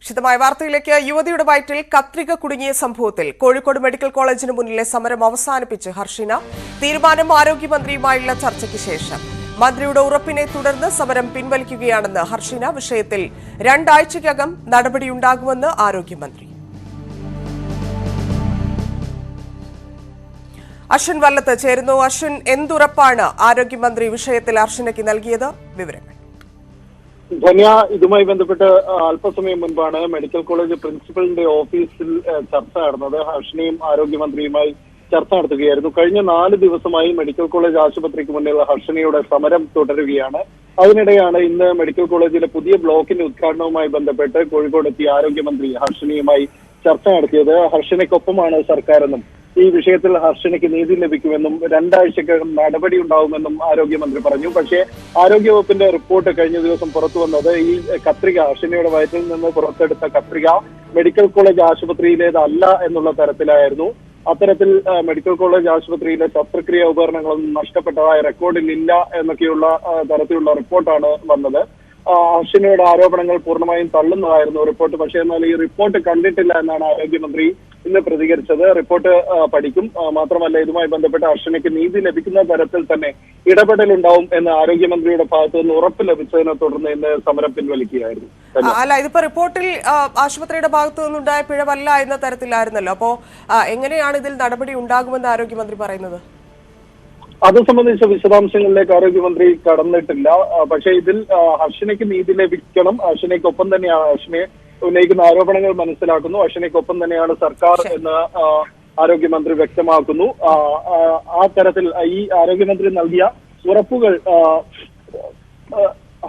വിശദമായ വാർത്തയിലേക്ക്. യുവതിയുടെ വയറ്റിൽ കത്രിക കുടുങ്ങിയ സംഭവത്തിൽ കോഴിക്കോട് മെഡിക്കൽ കോളേജിന് മുന്നിലെ സമരം അവസാനിപ്പിച്ച് ഹർഷിന. തീരുമാനം ആരോഗ്യമന്ത്രിയുമായുള്ള ചർച്ചയ്ക്ക് ശേഷം. മന്ത്രിയുടെ ഉറപ്പിനെ തുടർന്ന് സമരം പിൻവലിക്കുകയാണെന്ന് ഹർഷിന. വിഷയത്തിൽ 2 ആഴ്ചയ്ക്കകം നടപടിയുണ്ടാകുമെന്ന് ആരോഗ്യമന്ത്രി. അശ്വിൻ വല്ലത്ത് ചേരുന്നു. അശ്വിൻ, എന്തുറപ്പാണ് ആരോഗ്യമന്ത്രി വിഷയത്തിൽ ഹർഷിനയ്ക്ക് നൽകിയത്? വിവരങ്ങൾ. ധന്യ, ഇതുമായി ബന്ധപ്പെട്ട് അല്പസമയം മുൻപാണ് മെഡിക്കൽ കോളേജ് പ്രിൻസിപ്പലിന്റെ ഓഫീസിൽ ചർച്ച നടന്നത്. ഹർഷിനയും ആരോഗ്യമന്ത്രിയുമായി ചർച്ച നടത്തുകയായിരുന്നു. കഴിഞ്ഞ 4 ദിവസമായി മെഡിക്കൽ കോളേജ് ആശുപത്രിക്ക് മുന്നിൽ ഹർഷിനയുടെ സമരം തുടരുകയാണ്. അതിനിടെയാണ് ഇന്ന് മെഡിക്കൽ കോളേജിലെ പുതിയ ബ്ലോക്കിന്റെ ഉദ്ഘാടനവുമായി ബന്ധപ്പെട്ട് കോഴിക്കോട് എത്തിയ ആരോഗ്യമന്ത്രി ഹർഷിനയുമായി ചർച്ച നടത്തിയത്. ഹർഷിനയ്ക്കൊപ്പമാണ് സർക്കാരെന്നും ഈ വിഷയത്തിൽ ഹർഷിനയ്ക്ക് നീതി ലഭിക്കുമെന്നും 2 ആഴ്ചക്കകം നടപടി ഉണ്ടാവുമെന്നും ആരോഗ്യമന്ത്രി പറഞ്ഞു. പക്ഷേ ആരോഗ്യവകുപ്പിന്റെ റിപ്പോർട്ട് കഴിഞ്ഞ ദിവസം പുറത്തു വന്നത് ഈ കത്രിക, ഹർഷിനയുടെ വയറ്റിൽ നിന്ന് പുറത്തെടുത്ത കത്രിക മെഡിക്കൽ കോളേജ് ആശുപത്രിയിലേതല്ല എന്നുള്ള തരത്തിലായിരുന്നു. അത്തരത്തിൽ മെഡിക്കൽ കോളേജ് ആശുപത്രിയിലെ ശസ്ത്രക്രിയാ ഉപകരണങ്ങളൊന്നും നഷ്ടപ്പെട്ടതായ റെക്കോർഡിൽ ഇല്ല എന്നൊക്കെയുള്ള തരത്തിലുള്ള റിപ്പോർട്ടാണ് വന്നത്. ഹർഷിനയുടെ ആരോപണങ്ങൾ പൂർണ്ണമായും തള്ളുന്നതായിരുന്നു റിപ്പോർട്ട്. പക്ഷേ എന്നാൽ ഈ റിപ്പോർട്ട് കണ്ടിട്ടില്ല എന്നാണ് ആരോഗ്യമന്ത്രി ഇന്ന് പ്രതികരിച്ചത്. റിപ്പോർട്ട് പഠിക്കും, മാത്രമല്ല ഇതുമായി ബന്ധപ്പെട്ട് ഹർഷിനയ്ക്ക് നീതി ലഭിക്കുന്ന തരത്തിൽ തന്നെ ഇടപെടലുണ്ടാവും എന്ന് ആരോഗ്യമന്ത്രിയുടെ ഭാഗത്തു നിന്ന് ഉറപ്പ് ലഭിച്ചതിനെ തുടർന്ന് ഇന്ന് സമരം പിൻവലിക്കുകയായിരുന്നു. അല്ല, ഇതിപ്പോ റിപ്പോർട്ടിൽ ആശുപത്രിയുടെ ഭാഗത്തു നിന്നുണ്ടായ പിഴവല്ല എന്ന തരത്തിലായിരുന്നല്ലോ. അപ്പോ എങ്ങനെയാണ് ഇതിൽ നടപടി ഉണ്ടാകുമെന്ന് ആരോഗ്യമന്ത്രി പറയുന്നത്? അത് സംബന്ധിച്ച വിശദാംശങ്ങളിലേക്ക് ആരോഗ്യമന്ത്രി കടന്നിട്ടില്ല. പക്ഷേ ഇതിൽ ഹർഷിനയ്ക്ക് നീതി ലഭിക്കണം. ഹർഷിനയ്ക്കൊപ്പം തന്നെയാണ്, ഹർഷിനെ ഉന്നയിക്കുന്ന ആരോപണങ്ങൾ മനസ്സിലാക്കുന്നു, ഹർഷിനയ്ക്കൊപ്പം തന്നെയാണ് സർക്കാർ എന്ന് ആരോഗ്യമന്ത്രി വ്യക്തമാക്കുന്നു. ആ തരത്തിൽ ഈ ആരോഗ്യമന്ത്രി നൽകിയ ഉറപ്പുകൾ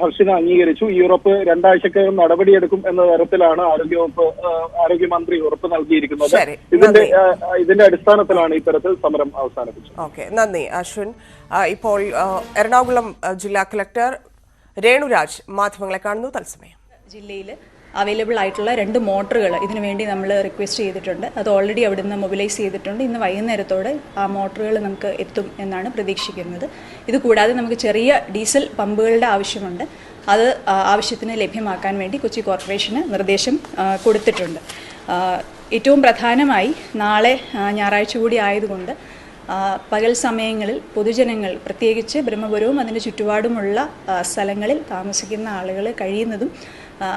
ഹർഷിന അംഗീകരിച്ചു. ഈ ഉറപ്പ് 2 ആഴ്ചക്കകം നടപടിയെടുക്കും എന്ന തരത്തിലാണ് ആരോഗ്യമന്ത്രി ഉറപ്പ് നൽകിയിരിക്കുന്നത്. ഇതിന്റെ അടിസ്ഥാനത്തിലാണ് ഇത്തരത്തിൽ സമരം അവസാനിപ്പിച്ചത്. ഓക്കെ, നന്ദി അശ്വിൻ. ഇപ്പോൾ എറണാകുളം ജില്ലാ കളക്ടർ രേണുരാജ് മാധ്യമങ്ങളെ കാണുന്നു. തത്സമയം. ജില്ലയിൽ അവൈലബിൾ ആയിട്ടുള്ള 2 മോട്ടറുകൾ ഇതിനു വേണ്ടി നമ്മൾ റിക്വസ്റ്റ് ചെയ്തിട്ടുണ്ട്. അത് ഓൾറെഡി അവിടെ നിന്ന് മൊബിലൈസ് ചെയ്തിട്ടുണ്ട്. ഇന്ന് വൈകുന്നേരത്തോടെ ആ മോട്ടറുകൾ നമുക്ക് എത്തും എന്നാണ് പ്രതീക്ഷിക്കുന്നത്. ഇത് കൂടാതെ നമുക്ക് ചെറിയ ഡീസൽ പമ്പുകളുടെ ആവശ്യമുണ്ട്. അത് ആവശ്യത്തിന് ലഭ്യമാക്കാൻ വേണ്ടി കൊച്ചി കോർപ്പറേഷന് നിർദ്ദേശം കൊടുത്തിട്ടുണ്ട്. ഏറ്റവും പ്രധാനമായി നാളെ ഞായറാഴ്ച കൂടി ആയതുകൊണ്ട് പകൽ സമയങ്ങളിൽ പൊതുജനങ്ങൾ, പ്രത്യേകിച്ച് ബ്രഹ്മപുരവും അതിന് ചുറ്റുപാടുമുള്ള സ്ഥലങ്ങളിൽ താമസിക്കുന്ന ആളുകൾ കഴിയുന്നതും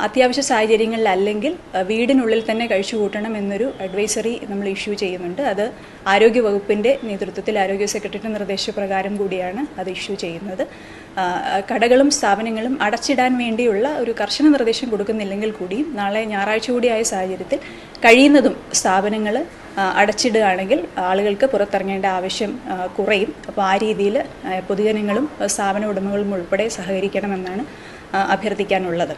അത്യാവശ്യ സാഹചര്യങ്ങളിലല്ലെങ്കിൽ വീടിനുള്ളിൽ തന്നെ കഴിച്ചു കൂട്ടണം എന്നൊരു അഡ്വൈസറി നമ്മൾ ഇഷ്യൂ ചെയ്യുന്നുണ്ട്. അത് ആരോഗ്യവകുപ്പിൻ്റെ നേതൃത്വത്തിൽ ആരോഗ്യ സെക്രട്ടറിയുടെ നിർദ്ദേശപ്രകാരം കൂടിയാണ് അത് ഇഷ്യൂ ചെയ്യുന്നത്. കടകളും സ്ഥാപനങ്ങളും അടച്ചിടാൻ വേണ്ടിയുള്ള ഒരു കർശന നിർദ്ദേശം കൊടുക്കുന്നില്ലെങ്കിൽ കൂടിയും നാളെ ഞായറാഴ്ച കൂടിയായ സാഹചര്യത്തിൽ കഴിയുന്നതും സ്ഥാപനങ്ങൾ അടച്ചിടുകയാണെങ്കിൽ ആളുകൾക്ക് പുറത്തിറങ്ങേണ്ട ആവശ്യം കുറയും. അപ്പോൾ ആ രീതിയിൽ പൊതുജനങ്ങളും സ്ഥാപന ഉടമകളും ഉൾപ്പെടെ സഹകരിക്കണമെന്നാണ് അഭ്യർത്ഥിക്കാനുള്ളത്.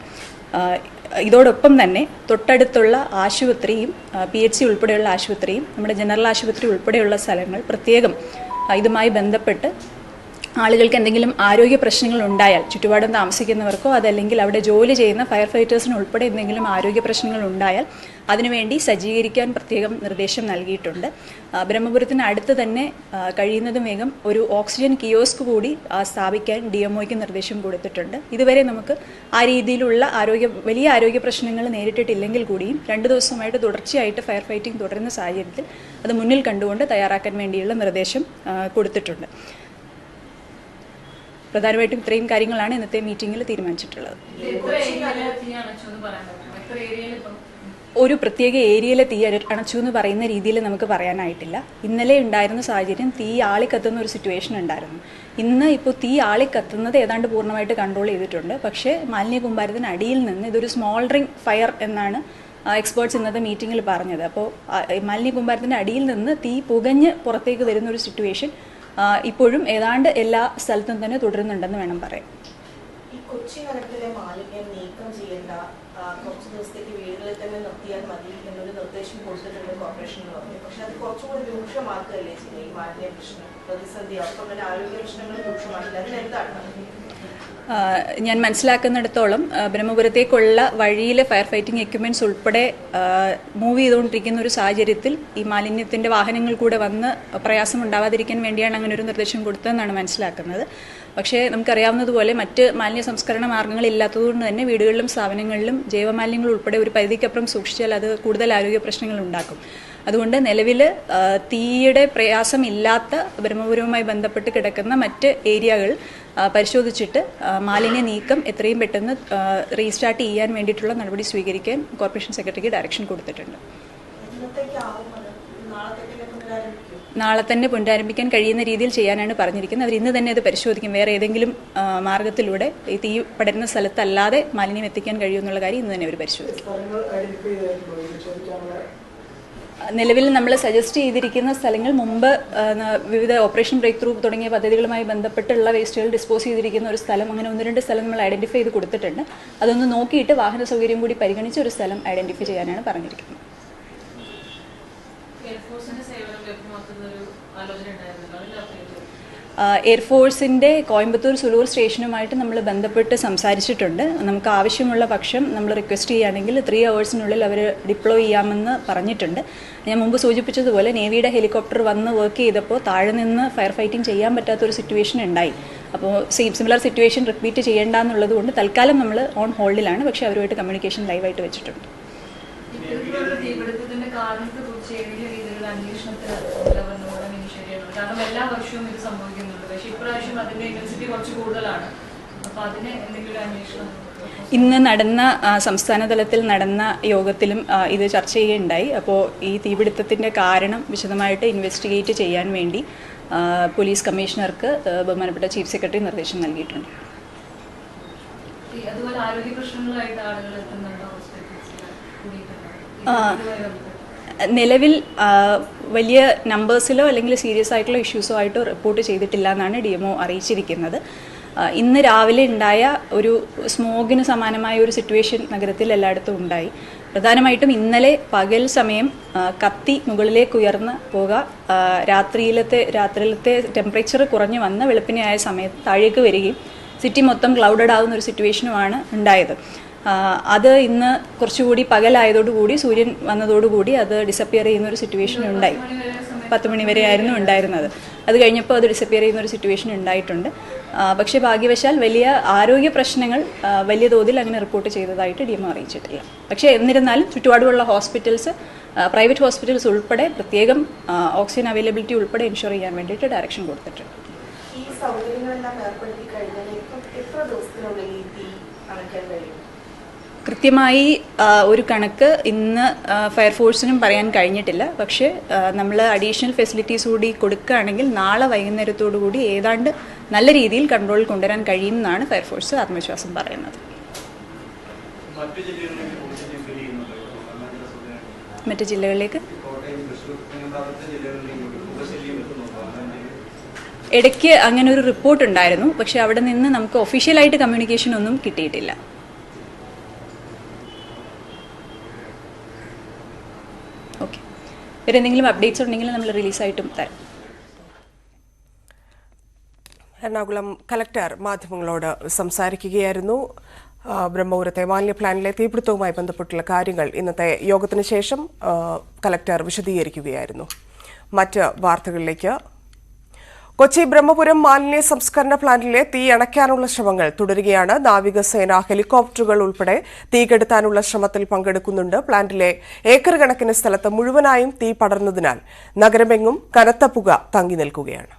ഇതോടൊപ്പം തന്നെ തൊട്ടടുത്തുള്ള ആശുപത്രിയും PHC ഉൾപ്പെടെയുള്ള ആശുപത്രിയും നമ്മുടെ ജനറൽ ആശുപത്രി ഉൾപ്പെടെയുള്ള സ്ഥലങ്ങൾ പ്രത്യേകം ഇതുമായി ബന്ധപ്പെട്ട് ആളുകൾക്ക് എന്തെങ്കിലും ആരോഗ്യ പ്രശ്നങ്ങൾ ഉണ്ടായാൽ, ചുറ്റുപാടും താമസിക്കുന്നവർക്കോ അതല്ലെങ്കിൽ അവിടെ ജോലി ചെയ്യുന്ന ഫയർ ഫൈറ്റേഴ്സിന് ഉൾപ്പെടെ എന്തെങ്കിലും ആരോഗ്യ പ്രശ്നങ്ങൾ ഉണ്ടായാൽ അതിനുവേണ്ടി സജ്ജീകരിക്കാൻ പ്രത്യേകം നിർദ്ദേശം നൽകിയിട്ടുണ്ട്. ബ്രഹ്മപുരത്തിന് അടുത്ത് തന്നെ കഴിയുന്നതും വേഗം ഒരു ഓക്സിജൻ കിയോസ്ക് കൂടി സ്ഥാപിക്കാൻ DMOയ്ക്ക് നിർദ്ദേശം കൊടുത്തിട്ടുണ്ട്. ഇതുവരെ നമുക്ക് ആ രീതിയിലുള്ള വലിയ ആരോഗ്യ പ്രശ്നങ്ങൾ നേരിട്ടിട്ടില്ലെങ്കിൽ കൂടിയും 2 ദിവസമായിട്ട് തുടർച്ചയായിട്ട് ഫയർ ഫൈറ്റിംഗ് തുടരുന്ന സാഹചര്യത്തിൽ അത് മുന്നിൽ കണ്ടുകൊണ്ട് തയ്യാറാക്കാൻ വേണ്ടിയുള്ള നിർദ്ദേശം കൊടുത്തിട്ടുണ്ട്. പ്രധാനമായിട്ടും ഇത്രയും കാര്യങ്ങളാണ് ഇന്നത്തെ മീറ്റിംഗിൽ തീരുമാനിച്ചിട്ടുള്ളത്. ഒരു പ്രത്യേക ഏരിയയിലെ തീ അണച്ചു എന്ന് പറയുന്ന രീതിയിൽ നമുക്ക് പറയാനായിട്ടില്ല. ഇന്നലെ ഉണ്ടായിരുന്ന സാഹചര്യം തീ ആളിക്കത്തുന്ന ഒരു സിറ്റുവേഷൻ ഉണ്ടായിരുന്നു. ഇന്ന് ഇപ്പോൾ തീ ആളിക്കത്തുന്നത് ഏതാണ്ട് പൂർണ്ണമായിട്ട് കൺട്രോൾ ചെയ്തിട്ടുണ്ട്. പക്ഷേ മാലിന്യ കൂമ്പാരത്തിന് അടിയിൽ നിന്ന് ഇതൊരു സ്മോൾഡറിങ് ഫയർ എന്നാണ് എക്സ്പേർട്സ് ഇന്നത്തെ മീറ്റിങ്ങിൽ പറഞ്ഞത്. അപ്പോൾ മാലിന്യ കൂമ്പാരത്തിൻ്റെ അടിയിൽ നിന്ന് തീ പുകഞ്ഞ് പുറത്തേക്ക് വരുന്ന ഒരു സിറ്റുവേഷൻ ഇപ്പോഴും ഏതാണ്ട് എല്ലാ സ്ഥലത്തും തന്നെ തുടരുന്നുണ്ടെന്ന് വേണം പറയാം. ഈ കൊച്ചി നഗരത്തിലെ മാലിന്യം നീക്കം ചെയ്യേണ്ട, കുറച്ച് ദിവസത്തേക്ക് വീടുകളിൽ തന്നെ നിർത്തിയാൽ മതി എന്നൊരു നിർദ്ദേശം കൊടുത്തിട്ടുണ്ട് കോർപ്പറേഷൻ പറഞ്ഞു. പക്ഷെ അത് കുറച്ചുകൂടി രൂക്ഷമാക്കുകയല്ലേ ചെയ്യുന്നത്? ഈ മാലിന്യ പ്രശ്നം പ്രതിസന്ധി, ഒപ്പം തന്നെ ആരോഗ്യ പ്രശ്നങ്ങൾ രൂക്ഷമാക്കില്ല. അതിനെന്താണ്? ഞാൻ മനസ്സിലാക്കുന്നിടത്തോളം ബ്രഹ്മപുരത്തേക്കുള്ള വഴിയിൽ ഫയർ ഫൈറ്റിംഗ് എക്യുപ്മെൻറ്റ്സ് ഉൾപ്പെടെ മൂവ് ചെയ്തുകൊണ്ടിരിക്കുന്ന ഒരു സാഹചര്യത്തിൽ ഈ മാലിന്യത്തിൻ്റെ വാഹനങ്ങൾ കൂടെ വന്ന് പ്രയാസം ഉണ്ടാവാതിരിക്കാൻ വേണ്ടിയാണ് അങ്ങനെ ഒരു നിർദ്ദേശം കൊടുത്തതെന്നാണ് മനസ്സിലാക്കുന്നത്. പക്ഷേ നമുക്കറിയാവുന്നതുപോലെ മറ്റ് മാലിന്യ സംസ്കരണ മാർഗ്ഗങ്ങളില്ലാത്തതുകൊണ്ട് തന്നെ വീടുകളിലും സ്ഥാപനങ്ങളിലും ജൈവമാലിന്യങ്ങൾ ഉൾപ്പെടെ ഒരു പരിധിക്കപ്പുറം സൂക്ഷിച്ചാൽ അത് കൂടുതൽ ആരോഗ്യ പ്രശ്നങ്ങൾ ഉണ്ടാക്കും. അതുകൊണ്ട് നിലവിൽ തീയുടെ പ്രയാസമില്ലാത്ത ബ്രഹ്മപുരവുമായി ബന്ധപ്പെട്ട് കിടക്കുന്ന മറ്റ് ഏരിയകൾ പരിശോധിച്ചിട്ട് മാലിന്യ നീക്കം എത്രയും പെട്ടെന്ന് റീസ്റ്റാർട്ട് ചെയ്യാൻ വേണ്ടിയിട്ടുള്ള നടപടി സ്വീകരിക്കാൻ കോർപ്പറേഷൻ സെക്രട്ടറിക്ക് ഡയറക്ഷൻ കൊടുത്തിട്ടുണ്ട്. നാളെ തന്നെ പുനരാരംഭിക്കാൻ കഴിയുന്ന രീതിയിൽ ചെയ്യാനാണ് പറഞ്ഞിരിക്കുന്നത്. അവർ ഇന്ന് തന്നെ അത് പരിശോധിക്കും. വേറെ ഏതെങ്കിലും മാർഗത്തിലൂടെ ഈ തീ പടരുന്ന സ്ഥലത്തല്ലാതെ മാലിന്യം എത്തിക്കാൻ കഴിയുമെന്നുള്ള കാര്യം ഇന്ന് തന്നെ അവർ പരിശോധിക്കും. നിലവിൽ നമ്മൾ സജസ്റ്റ് ചെയ്തിരിക്കുന്ന സ്ഥലങ്ങൾ മുമ്പ് വിവിധ ഓപ്പറേഷൻ ബ്രേക്ക് ത്രൂ തുടങ്ങിയ പദ്ധതികളുമായി ബന്ധപ്പെട്ടുള്ള വേസ്റ്റുകൾ ഡിസ്പോസ് ചെയ്തിരിക്കുന്ന ഒരു സ്ഥലം, അങ്ങനെ 1-2 സ്ഥലം നമ്മൾ ഐഡൻറ്റിഫൈ ചെയ്ത് കൊടുത്തിട്ടുണ്ട്. അതൊന്ന് നോക്കിയിട്ട് വാഹന സൗകര്യം കൂടി പരിഗണിച്ച് ഒരു സ്ഥലം ഐഡൻറ്റിഫൈ ചെയ്യാനാണ് പറഞ്ഞിരിക്കുന്നത്. എയർഫോഴ്സിൻ്റെ കോയമ്പത്തൂർ സുലൂർ സ്റ്റേഷനുമായിട്ട് നമ്മൾ ബന്ധപ്പെട്ട് സംസാരിച്ചിട്ടുണ്ട്. നമുക്ക് ആവശ്യമുള്ള പക്ഷം നമ്മൾ റിക്വസ്റ്റ് ചെയ്യുകയാണെങ്കിൽ 3 hours അവർ ഡിപ്ലോയ് ചെയ്യാമെന്ന് പറഞ്ഞിട്ടുണ്ട്. ഞാൻ മുമ്പ് സൂചിപ്പിച്ചതുപോലെ നേവിയുടെ ഹെലികോപ്റ്റർ വന്ന് വർക്ക് ചെയ്തപ്പോൾ താഴെ നിന്ന് ഫയർ ഫൈറ്റിംഗ് ചെയ്യാൻ പറ്റാത്തൊരു സിറ്റുവേഷൻ ഉണ്ടായി. അപ്പോൾ സിമിലർ സിറ്റുവേഷൻ റിപ്പീറ്റ് ചെയ്യേണ്ട എന്നുള്ളത് കൊണ്ട് തൽക്കാലം നമ്മൾ ഓൺ ഹോൾഡിലാണ്. പക്ഷേ അവരുമായിട്ട് കമ്മ്യൂണിക്കേഷൻ ലൈവായിട്ട് വെച്ചിട്ടുണ്ട്. കാരണം എല്ലാ വർഷവും ഇത് സംഭവിക്കുന്നുണ്ട്. പക്ഷേ ഇപ്രാവശ്യം അതിന്റെ ഇന്റൻസിറ്റി കുറച്ച് കൂടുതലാണ്. അപ്പോൾ അതിന് എന്തെങ്കിലും അന്വേഷണം ഇന്ന് നടന്ന സംസ്ഥാന തലത്തിൽ നടന്ന യോഗത്തിലും ഇത് ചർച്ച ചെയ്യുകയുണ്ടായി. അപ്പോൾ ഈ തീപിടുത്തത്തിൻ്റെ കാരണം വിശദമായിട്ട് ഇൻവെസ്റ്റിഗേറ്റ് ചെയ്യാൻ വേണ്ടി പോലീസ് കമ്മീഷണർക്ക് ബഹുമാനപ്പെട്ട ചീഫ് സെക്രട്ടറി നിർദ്ദേശം നൽകിയിട്ടുണ്ട്. അതുപോലെ ആരോഗ്യ പ്രശ്നങ്ങളായിട്ട് ആളുകൾ എത്തുന്നുണ്ടോ ഹോസ്പിറ്റൽസിൽ? നിലവിൽ വലിയ നമ്പേഴ്സിലോ അല്ലെങ്കിൽ സീരിയസ് ആയിട്ടുള്ള ഇഷ്യൂസോ ആയിട്ടോ റിപ്പോർട്ട് ചെയ്തിട്ടില്ല എന്നാണ് DMO അറിയിച്ചിരിക്കുന്നത്. ഇന്ന് രാവിലെ ഉണ്ടായ ഒരു സ്മോഗിന് സമാനമായ ഒരു സിറ്റുവേഷൻ നഗരത്തിൽ എല്ലായിടത്തും ഉണ്ടായി. പ്രധാനമായിട്ടും ഇന്നലെ പകൽ സമയം കത്തി മുകളിലേക്ക് ഉയർന്ന് പോകുക, രാത്രിയിലത്തെ ടെമ്പറേച്ചർ കുറഞ്ഞു വന്ന് വെളുപ്പിനെ ആയ സമയത്ത് താഴേക്ക് വരികയും സിറ്റി മൊത്തം ക്ലൗഡഡ് ആവുന്ന ഒരു സിറ്റുവേഷനുമാണ് ഉണ്ടായത്. അത് ഇന്ന് കുറച്ചുകൂടി പകലായതോടുകൂടി സൂര്യൻ വന്നതോടുകൂടി അത് ഡിസപ്പിയർ ചെയ്യുന്ന ഒരു സിറ്റുവേഷൻ ഉണ്ടായി. 10 മണി വരെ ആയിരുന്നു ഉണ്ടായിരുന്നത്. അത് കഴിഞ്ഞപ്പോൾ അത് ഡിസപ്പിയർ ചെയ്യുന്ന ഒരു സിറ്റുവേഷൻ ഉണ്ടായിട്ടുണ്ട്. പക്ഷേ ഭാഗ്യവശാൽ വലിയ ആരോഗ്യ പ്രശ്നങ്ങൾ വലിയ തോതിൽ അങ്ങനെ റിപ്പോർട്ട് ചെയ്തതായിട്ട് DMO അറിയിച്ചിട്ടില്ല. പക്ഷേ എന്നിരുന്നാലും ചുറ്റുപാടുമുള്ള ഹോസ്പിറ്റൽസ്, പ്രൈവറ്റ് ഹോസ്പിറ്റൽസ് ഉൾപ്പെടെ പ്രത്യേകം ഓക്സിജൻ അവൈലബിലിറ്റി ഉൾപ്പെടെ എൻഷുർ ചെയ്യാൻ വേണ്ടിയിട്ട് ഡയറക്ഷൻ കൊടുത്തിട്ടുണ്ട്. ഈ സൗകര്യങ്ങളെല്ലാം ഏർപ്പെടുത്തി കഴിഞ്ഞാൽ എത്ര ദിവസത്തിനുള്ളിൽ ഈ തീ അണയ്ക്കാൻ കഴിയും? കൃത്യമായി ഒരു കണക്ക് ഇന്ന് ഫയർഫോഴ്സിനും പറയാൻ കഴിഞ്ഞിട്ടില്ല. പക്ഷേ നമ്മൾ അഡീഷണൽ ഫെസിലിറ്റീസ് കൂടി കൊടുക്കുകയാണെങ്കിൽ നാളെ വൈകുന്നേരത്തോടു കൂടി ഏതാണ്ട് നല്ല രീതിയിൽ കൺട്രോളിൽ കൊണ്ടുവരാൻ കഴിയുമെന്നാണ് ഫയർഫോഴ്സ് ആത്മവിശ്വാസം പറയുന്നത്. മറ്റ് ജില്ലകളിലേക്ക് ഇടയ്ക്ക് അങ്ങനെ ഒരു റിപ്പോർട്ട് ഉണ്ടായിരുന്നു. പക്ഷേ അവിടെ നിന്ന് നമുക്ക് ഒഫീഷ്യലായിട്ട് കമ്മ്യൂണിക്കേഷൻ ഒന്നും കിട്ടിയിട്ടില്ല. ഓക്കെ, വേറെ എന്തെങ്കിലും അപ്ഡേറ്റ്സ് ഉണ്ടെങ്കിൽ നമ്മൾ റിലീസായിട്ടും തരാം. എറണാകുളം കലക്ടർ മാധ്യമങ്ങളോട് സംസാരിക്കുകയായിരുന്നു. ബ്രഹ്മപുരത്തെ മാലിന്യ പ്ലാനിലെ തീപിടുത്തവുമായി ബന്ധപ്പെട്ടുള്ള കാര്യങ്ങൾ ഇന്നത്തെ യോഗത്തിന് ശേഷം കലക്ടർ വിശദീകരിക്കുകയായിരുന്നു. മറ്റ് വാർത്തകളിലേക്ക്. കൊച്ചി ബ്രഹ്മപുരം മാലിന്യ സംസ്കരണ പ്ലാന്റിലെ തീ അണയ്ക്കാനുള്ള ശ്രമങ്ങൾ തുടരുകയാണ്. നാവികസേന ഹെലികോപ്റ്ററുകൾ ഉൾപ്പെടെ തീ കെടുത്താനുള്ള ശ്രമത്തിൽ പങ്കെടുക്കുന്നുണ്ട്. പ്ലാന്റിലെ ഏക്കർ കണക്കിന് സ്ഥലത്ത് മുഴുവനായും തീ പടർന്നതിനാൽ നഗരമെങ്ങും കനത്ത പുക തങ്ങി നിൽക്കുകയാണ്.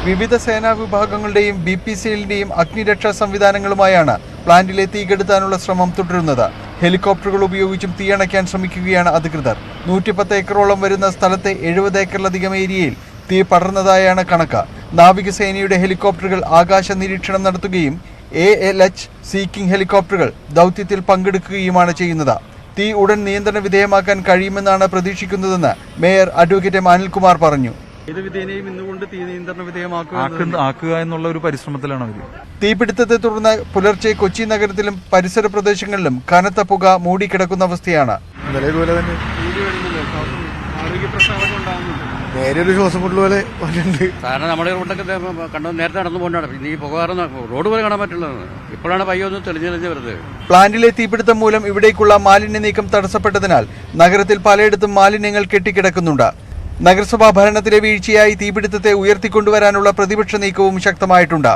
വിവിധ സേനാ വിഭാഗങ്ങളുടെയും BPCLന്റെയും അഗ്നിരക്ഷാ സംവിധാനങ്ങളുമായാണ് പ്ലാന്റിലെ തീ കെടുത്താനുള്ള ശ്രമം തുടരുന്നത്. ഹെലികോപ്റ്ററുകൾ ഉപയോഗിച്ചും തീയണയ്ക്കാൻ ശ്രമിക്കുകയാണ് അധികൃതർ. 110 ഏക്കറോളം വരുന്ന സ്ഥലത്തെ 70 ഏക്കറിലധികം ഏരിയയിൽ തീ പടർന്നതായാണ് കണക്ക്. നാവികസേനയുടെ ഹെലികോപ്റ്ററുകൾ ആകാശ നിരീക്ഷണം നടത്തുകയും ALH സീക്കിംഗ് ഹെലികോപ്റ്ററുകൾ ദൗത്യത്തിൽ പങ്കെടുക്കുകയുമാണ് ചെയ്യുന്നത്. തീ ഉടൻ നിയന്ത്രണ വിധേയമാക്കാൻ കഴിയുമെന്നാണ് പ്രതീക്ഷിക്കുന്നതെന്ന് മേയർ അഡ്വക്കേറ്റ് M. അനിൽകുമാർ പറഞ്ഞു. ആക്കുക എന്നുള്ള ഒരു പരിശ്രമത്തിലാണ് അവർ. തീപിടുത്തത്തെ തുടർന്ന് പുലർച്ചെ കൊച്ചി നഗരത്തിലും പരിസര പ്രദേശങ്ങളിലും കനത്ത പുക മൂടിക്കിടക്കുന്ന അവസ്ഥയാണ്. നേരെ ഒരു ശ്വാസം മുട്ടൽ പോലെ ഉണ്ട്. കാരണം നമ്മുടെ റോഡൊക്കെ കണ്ടു നേരത്തെ നടന്നു പോകണ്ടാണ്. പിന്നെ ഈ പുക കാരണം റോഡ് പോലെ കാണാൻ പറ്റുള്ളത്. ഇപ്പോഴാണ് പയ്യൊന്ന് തെളിഞ്ഞ് വരുന്നത്. പ്ലാന്റിലെ തീപിടുത്തം മൂലം ഇവിടേക്കുള്ള മാലിന്യ നീക്കം തടസ്സപ്പെട്ടതിനാൽ നഗരത്തിൽ പലയിടത്തും മാലിന്യങ്ങൾ കെട്ടിക്കിടക്കുന്നുണ്ട്. നഗരസഭാ ഭരണത്തിലെ വീഴ്ചയായി തീപിടുത്തത്തെ ഉയർത്തിക്കൊണ്ടുവരാനുള്ള പ്രതിപക്ഷ നീക്കവും ശക്തമായിട്ടുണ്ട്.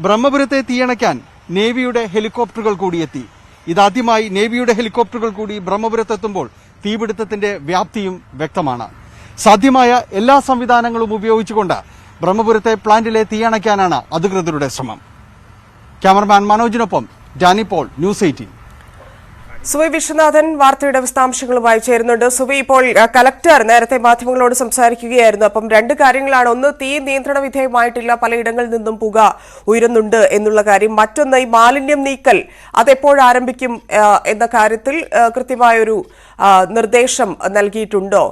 ബ്രഹ്മപുരത്തെ തീയണയ്ക്കാൻ നേവിയുടെ ഹെലികോപ്റ്ററുകൾ കൂടിയെത്തി. ഇതാദ്യമായി നേവിയുടെ ഹെലികോപ്റ്ററുകൾ കൂടി ബ്രഹ്മപുരത്തെത്തുമ്പോൾ തീപിടുത്തത്തിന്റെ വ്യാപ്തിയും വ്യക്തമാണ്. സാധ്യമായ എല്ലാ സംവിധാനങ്ങളും ഉപയോഗിച്ചുകൊണ്ട് ബ്രഹ്മപുരത്തെ പ്ലാന്റിലെ തീയണയ്ക്കാനാണ് അധികൃതരുടെ ശ്രമം. ക്യാമറമാൻ മനോജിനൊപ്പം ഡാനി പോൾ, ന്യൂസ് 18. സുവി വിശ്വനാഥൻ വാർത്തയുടെ വിശദാംശങ്ങളുമായി ചേരുന്നുണ്ട്. സുവി, ഇപ്പോൾ കലക്ടർ നേരത്തെ മാധ്യമങ്ങളോട് സംസാരിക്കുകയായിരുന്നു. അപ്പം രണ്ട് കാര്യങ്ങളാണ്. ഒന്ന്, തീ നിയന്ത്രണ വിധേയമായിട്ടില്ല, പലയിടങ്ങളിൽ നിന്നും പുക ഉയരുന്നുണ്ട് എന്നുള്ള കാര്യം. മറ്റൊന്ന്, ഈ മാലിന്യം നീക്കൽ അതെപ്പോഴാരംഭിക്കും എന്ന കാര്യത്തിൽ കൃത്യമായൊരു നിർദ്ദേശം നൽകിയിട്ടുണ്ടോ?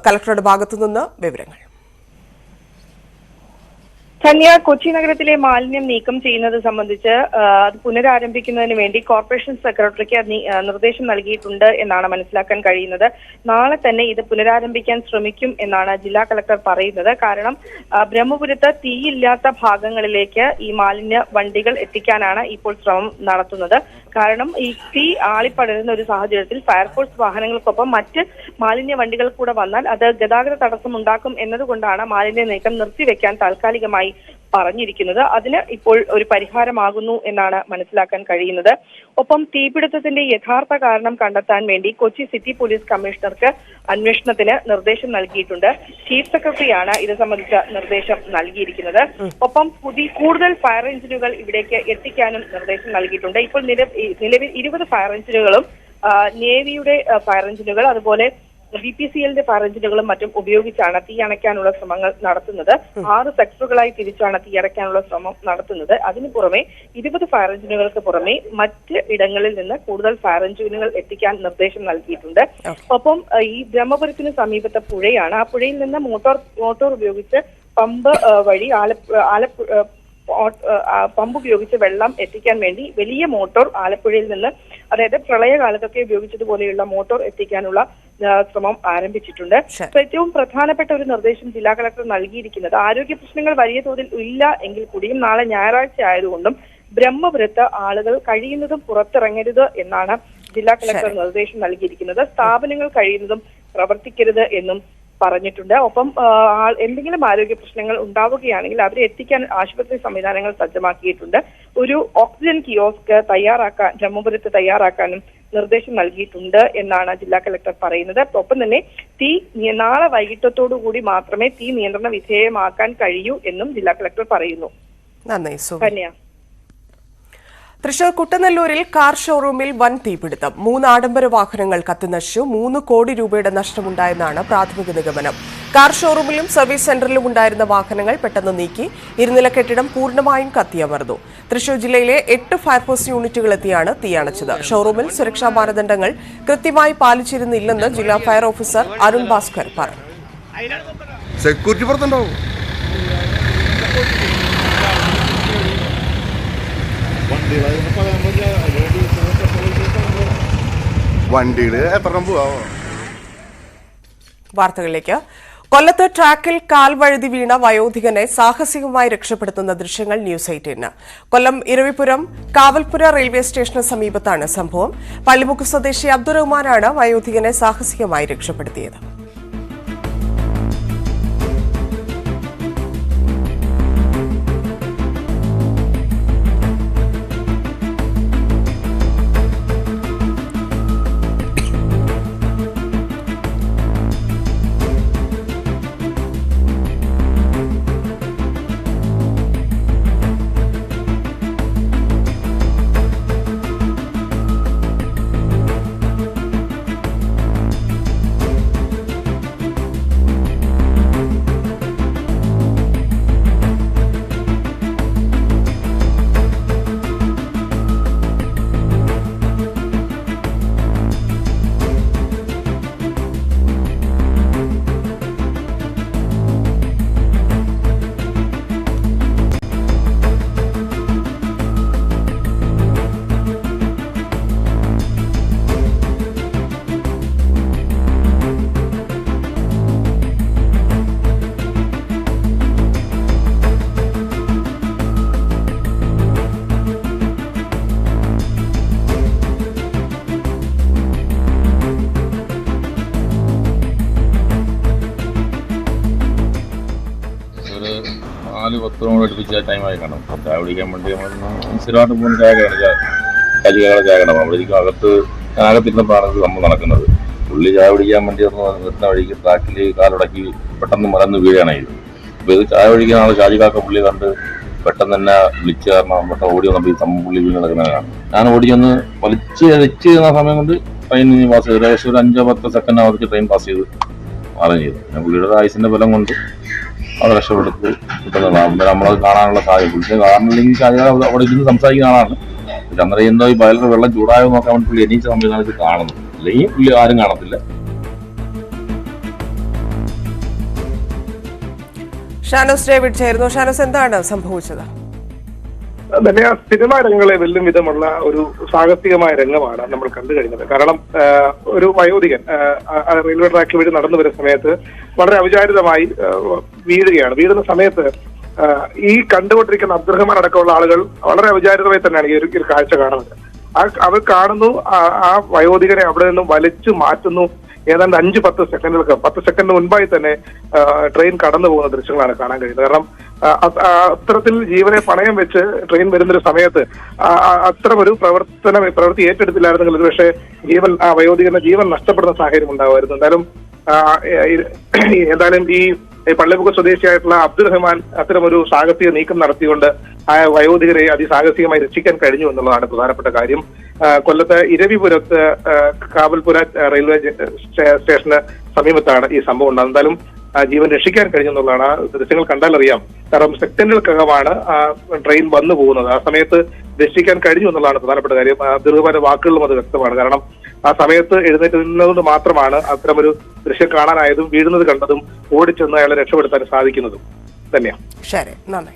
കലക്ടറുടെ ഭാഗത്തുനിന്ന് വിവരങ്ങൾ. ധന്യ, കൊച്ചി നഗരത്തിലെ മാലിന്യം നീക്കം ചെയ്യുന്നത് സംബന്ധിച്ച് അത് പുനരാരംഭിക്കുന്നതിന് വേണ്ടി കോർപ്പറേഷൻ സെക്രട്ടറിക്ക് നിർദ്ദേശം നൽകിയിട്ടുണ്ട് എന്നാണ് മനസ്സിലാക്കാൻ കഴിയുന്നത്. നാളെ തന്നെ ഇത് പുനരാരംഭിക്കാൻ ശ്രമിക്കും എന്നാണ് ജില്ലാ കളക്ടർ പറയുന്നത്. കാരണം ബ്രഹ്മപുരത്ത് തീയില്ലാത്ത ഭാഗങ്ങളിലേക്ക് ഈ മാലിന്യ വണ്ടികൾ എത്തിക്കാനാണ് ഇപ്പോൾ ശ്രമം നടത്തുന്നത്. കാരണം ഈ തീ ആളിപ്പടരുന്ന ഒരു സാഹചര്യത്തിൽ ഫയർഫോഴ്സ് വാഹനങ്ങൾക്കൊപ്പം മറ്റ് മാലിന്യ വണ്ടികൾ കൂടെ വന്നാൽ അത് ഗതാഗത തടസ്സമുണ്ടാക്കും എന്നതുകൊണ്ടാണ് മാലിന്യ നീക്കം നിർത്തിവെക്കാൻ താൽക്കാലികമായി പറഞ്ഞിരിക്കുന്നത്. അതിന് ഇപ്പോൾ ഒരു പരിഹാരമാകുന്നു എന്നാണ് മനസ്സിലാക്കാൻ കഴിയുന്നത്. ഒപ്പം തീപിടുത്തത്തിന്റെ യഥാർത്ഥ കാരണം കണ്ടെത്താൻ വേണ്ടി കൊച്ചി സിറ്റി പോലീസ് കമ്മീഷണർക്ക് അന്വേഷണത്തിന് നിർദ്ദേശം നൽകിയിട്ടുണ്ട്. ചീഫ് സെക്രട്ടറിയാണ് ഇത് സംബന്ധിച്ച നിർദ്ദേശം നൽകിയിരിക്കുന്നത്. ഒപ്പം കൂടുതൽ ഫയർ എഞ്ചിനുകൾ ഇവിടേക്ക് എത്തിക്കാനും നിർദ്ദേശം നൽകിയിട്ടുണ്ട്. ഇപ്പോൾ നിലവിൽ 20 ഫയർ എഞ്ചിനുകളും നേവിയുടെ ഫയർ എഞ്ചിനുകൾ അതുപോലെ BPCLന്റെ ഫയർ എഞ്ചിനുകളും മറ്റും ഉപയോഗിച്ചാണ് തീ അണയ്ക്കാനുള്ള ശ്രമങ്ങൾ നടത്തുന്നത്. 6 സെക്ടറുകളായി തിരിച്ചാണ് തീ അണയ്ക്കാനുള്ള ശ്രമം നടത്തുന്നത്. അതിനു പുറമെ 20 ഫയർ എഞ്ചിനുകൾക്ക് പുറമെ മറ്റ് ഇടങ്ങളിൽ നിന്ന് കൂടുതൽ ഫയർ എഞ്ചിനുകൾ എത്തിക്കാൻ നിർദ്ദേശം നൽകിയിട്ടുണ്ട്. ഒപ്പം ഈ ബ്രഹ്മപുരത്തിന് സമീപത്തെ പുഴയാണ്. ആ പുഴയിൽ നിന്ന് മോട്ടോർ ഉപയോഗിച്ച് പമ്പ് വഴി പമ്പ് ഉപയോഗിച്ച് വെള്ളം എത്തിക്കാൻ വേണ്ടി വലിയ മോട്ടോർ ആലപ്പുഴയിൽ നിന്ന്, അതായത് പ്രളയകാലത്തൊക്കെ ഉപയോഗിച്ചതുപോലെയുള്ള മോട്ടോർ എത്തിക്കാനുള്ള ശ്രമം ആരംഭിച്ചിട്ടുണ്ട്. ഏറ്റവും പ്രധാനപ്പെട്ട ഒരു നിർദ്ദേശം ജില്ലാ കളക്ടർ നൽകിയിരിക്കുന്നത്, ആരോഗ്യ പ്രശ്നങ്ങൾ വലിയ തോതിൽ ഇല്ല എങ്കിൽ കൂടിയും നാളെ ഞായറാഴ്ച ആയതുകൊണ്ടും ബ്രഹ്മപുരത്ത് ആളുകൾ കഴിയുന്നതും പുറത്തിറങ്ങരുത് എന്നാണ് ജില്ലാ കളക്ടർ നിർദ്ദേശം നൽകിയിരിക്കുന്നത്. സ്ഥാപനങ്ങൾ കഴിയുന്നതും പ്രവർത്തിക്കരുത് എന്നും പറഞ്ഞിട്ടുണ്ട്. ഒപ്പം എന്തെങ്കിലും ആരോഗ്യ പ്രശ്നങ്ങൾ ഉണ്ടാവുകയാണെങ്കിൽ അവരെ എത്തിക്കാൻ ആശുപത്രി സംവിധാനങ്ങൾ സജ്ജമാക്കിയിട്ടുണ്ട്. ഒരു ഓക്സിജൻ കിയോസ്ക് ബ്രഹ്മപുരത്ത് തയ്യാറാക്കാനും നിർദ്ദേശം നൽകിയിട്ടുണ്ട് എന്നാണ് ജില്ലാ കളക്ടർ പറയുന്നത്. ഒപ്പം തന്നെ നാളെ വൈകിട്ടത്തോടുകൂടി മാത്രമേ തീ നിയന്ത്രണ വിധേയമാക്കാൻ കഴിയൂ എന്നും ജില്ലാ കളക്ടർ പറയുന്നു. ധന്യ. തൃശൂർ കുട്ടനെല്ലൂരിൽ കാർ ഷോറൂമിൽ വൻ തീപിടുത്തം. 3 ആഡംബര വാഹനങ്ങൾ കത്തിനശിച്ചു. 3 കോടി രൂപയുടെ നഷ്ടമുണ്ടായെന്നാണ് പ്രാഥമിക നിഗമനം. കാർ ഷോറൂമിലും സർവീസ് സെന്ററിലും ഉണ്ടായിരുന്ന വാഹനങ്ങൾ പെട്ടെന്ന് നീക്കി. ഇരുനില കെട്ടിടം പൂർണ്ണമായും കത്തിയമർന്നു. തൃശൂർ ജില്ലയിലെ 8 ഫയർഫോഴ്സ് യൂണിറ്റുകളെത്തിയാണ് തീയണച്ചത്. ഷോറൂമിൽ സുരക്ഷാ മാനദണ്ഡങ്ങൾ കൃത്യമായി പാലിച്ചിരുന്നില്ലെന്ന് ജില്ലാ ഫയർ ഓഫീസർ അരുൺ ഭാസ്കർ പറഞ്ഞു. സെക്യൂരിറ്റി പുറത്തുണ്ടാവും. വാർത്തകളിലേക്ക്. കൊല്ലത്ത് ട്രാക്കിൽ കാൽവഴുതി വീണ വയോധികനെ സാഹസികമായി രക്ഷപ്പെടുത്തുന്ന ദൃശ്യങ്ങൾ ന്യൂസ് 18. കൊല്ലം ഇരവിപുരം കാവൽപുര റെയിൽവേ സ്റ്റേഷന് സമീപത്താണ് സംഭവം. പള്ളിമുക്ക് സ്വദേശി അബ്ദുറഹ്മാനാണ് വയോധികനെ സാഹസികമായി രക്ഷപ്പെടുത്തിയത്. 10 അടുപ്പിച്ച ടൈമായി കാണും. ചായ കുടിക്കാൻ വേണ്ടി നമ്മൾ സ്ഥിരമായിട്ട് പോകുന്ന ചായ കാണാം. അവിടേക്കും അകത്തിരുന്നപ്പോഴാണ് ഇത് നമ്മൾ നടക്കുന്നത്. പുള്ളി ചായ കുടിക്കാൻ വേണ്ടി നിർത്തുന്ന വഴിക്ക് ട്രാക്കിൽ കാലുടക്കി പെട്ടെന്ന് മറന്ന് വീഴുകയാണായിരുന്നു. അപ്പോൾ ഇത് ചായ കുടിക്കുന്ന ആൾ ഷാജിക്കാക്ക പുള്ളി കണ്ട് പെട്ടെന്ന് തന്നെ വിളിച്ച് കാരണം പെട്ടെന്ന് ഓടി വന്നപ്പോൾ ഈ പുള്ളി വീണ് കിടക്കുന്നതാണ്. ഞാൻ ഓടി വന്ന് വലിച്ച് തരുന്ന സമയം കൊണ്ട് ട്രെയിൻ പാസ് ചെയ്തു. ഏകദേശം ഒരു 5-10 സെക്കൻഡ് ആവർത്തിച്ച് ട്രെയിൻ പാസ് ചെയ്ത് മാറുകയും ചെയ്തു. പിന്നെ പുള്ളിയുടെ ആയുസിന്റെ ബലം കൊണ്ട് അത് രക്ഷപ്പെടുത്ത് കിട്ടുന്നതാണ്. നമ്മളത് കാണാനുള്ള സാധ്യത പുള്ളിയെ കാണുന്നില്ലെങ്കിൽ ഷാജിക്കാക്ക അവിടെ ഇരുന്ന് സംസാരിക്കുന്ന ആളാണ്. അന്നേരം എന്തോ ഈ ബയലിന് വെള്ളം ചൂടായോ നോക്കാൻ വേണ്ടി പുള്ളി എണീച്ച സമയത്താണ് ഇത് കാണുന്നത്. അല്ലെങ്കിൽ പുള്ളി ആരും കാണത്തില്ല. ഷാനോസ് ഡേവിഡ് ചേരുന്നു. ഷാനോസ്, എന്താണ് സംഭവിച്ചത്? സിനിമാ രംഗങ്ങളെ വെല്ലും വിധമുള്ള ഒരു സാഹസികമായ രംഗമാണ് നമ്മൾ കണ്ടു കഴിഞ്ഞത്. കാരണം ഒരു വയോധികൻ റെയിൽവേ ട്രാക്കിൽ വഴി നടന്നു വരുന്ന സമയത്ത് വളരെ അവിചാരിതമായി വീഴുകയാണ്. വീഴുന്ന സമയത്ത് ഈ കണ്ടുകൊണ്ടിരിക്കുന്ന അബ്ദുറഹ്മാൻ അടക്കമുള്ള ആളുകൾ വളരെ അവിചാരിതമായി തന്നെയാണ് ഈ ഒരു കാഴ്ച കാണുന്നത്. അവർ കാണുന്നു, ആ വയോധികനെ അവിടെ നിന്നും വലിച്ചു മാറ്റുന്നു. ഏതാണ്ട് 5-10 സെക്കൻഡുകൾക്ക് 10 സെക്കൻഡ് മുൻപായി തന്നെ ട്രെയിൻ കടന്നു പോകുന്ന ദൃശ്യങ്ങളാണ് കാണാൻ കഴിയുന്നത്. കാരണം അത്തരത്തിൽ ജീവനെ പണയം വെച്ച് ട്രെയിൻ വരുന്നൊരു സമയത്ത് അത്തരം ഒരു പ്രവൃത്തി ഏറ്റെടുത്തില്ലായിരുന്നെങ്കിൽ ഒരുപക്ഷെ ആ വയോധികന്റെ ജീവൻ നഷ്ടപ്പെടുന്ന സാഹചര്യം ഉണ്ടാവുമായിരുന്നു. എന്തായാലും ഈ പള്ളിമുക്ക് സ്വദേശിയായിട്ടുള്ള അബ്ദുറഹ്മാൻ അത്തരമൊരു സാഹസിക നീക്കം നടത്തിക്കൊണ്ട് ആ വയോധികരെ അതിസാഹസികമായി രക്ഷിക്കാൻ കഴിഞ്ഞു എന്നുള്ളതാണ് പ്രധാനപ്പെട്ട കാര്യം. കൊല്ലത്ത് ഇരവിപുരത്ത് കാവൽപുര റെയിൽവേ സ്റ്റേഷന് സമീപത്താണ് ഈ സംഭവം ഉണ്ടാകുന്നത്. എന്തായാലും ജീവൻ രക്ഷിക്കാൻ കഴിഞ്ഞു എന്നുള്ളതാണ്. ദൃശ്യങ്ങൾ കണ്ടാലറിയാം. കാരണം സെക്കൻഡുകൾക്കകമാണ് ട്രെയിൻ വന്നു പോകുന്നത്. ആ സമയത്ത് രക്ഷിക്കാൻ കഴിഞ്ഞു എന്നുള്ളതാണ് പ്രധാനപ്പെട്ട കാര്യം. അബ്ദുറഹ്മാന്റെ വാക്കുകളിലും അത് വ്യക്തമാണ്. കാരണം ആ സമയത്ത് എഴുന്നേറ്റ് നിന്നതുകൊണ്ട് മാത്രമാണ് അത്തരമൊരു ദൃശ്യം കാണാനായതും വീഴുന്നത് കണ്ടതും ഓടിച്ചെന്ന് അയാളെ രക്ഷപ്പെടുത്താൻ സാധിക്കുന്നതും തന്നെയാണ്. ശരി, നന്ദി.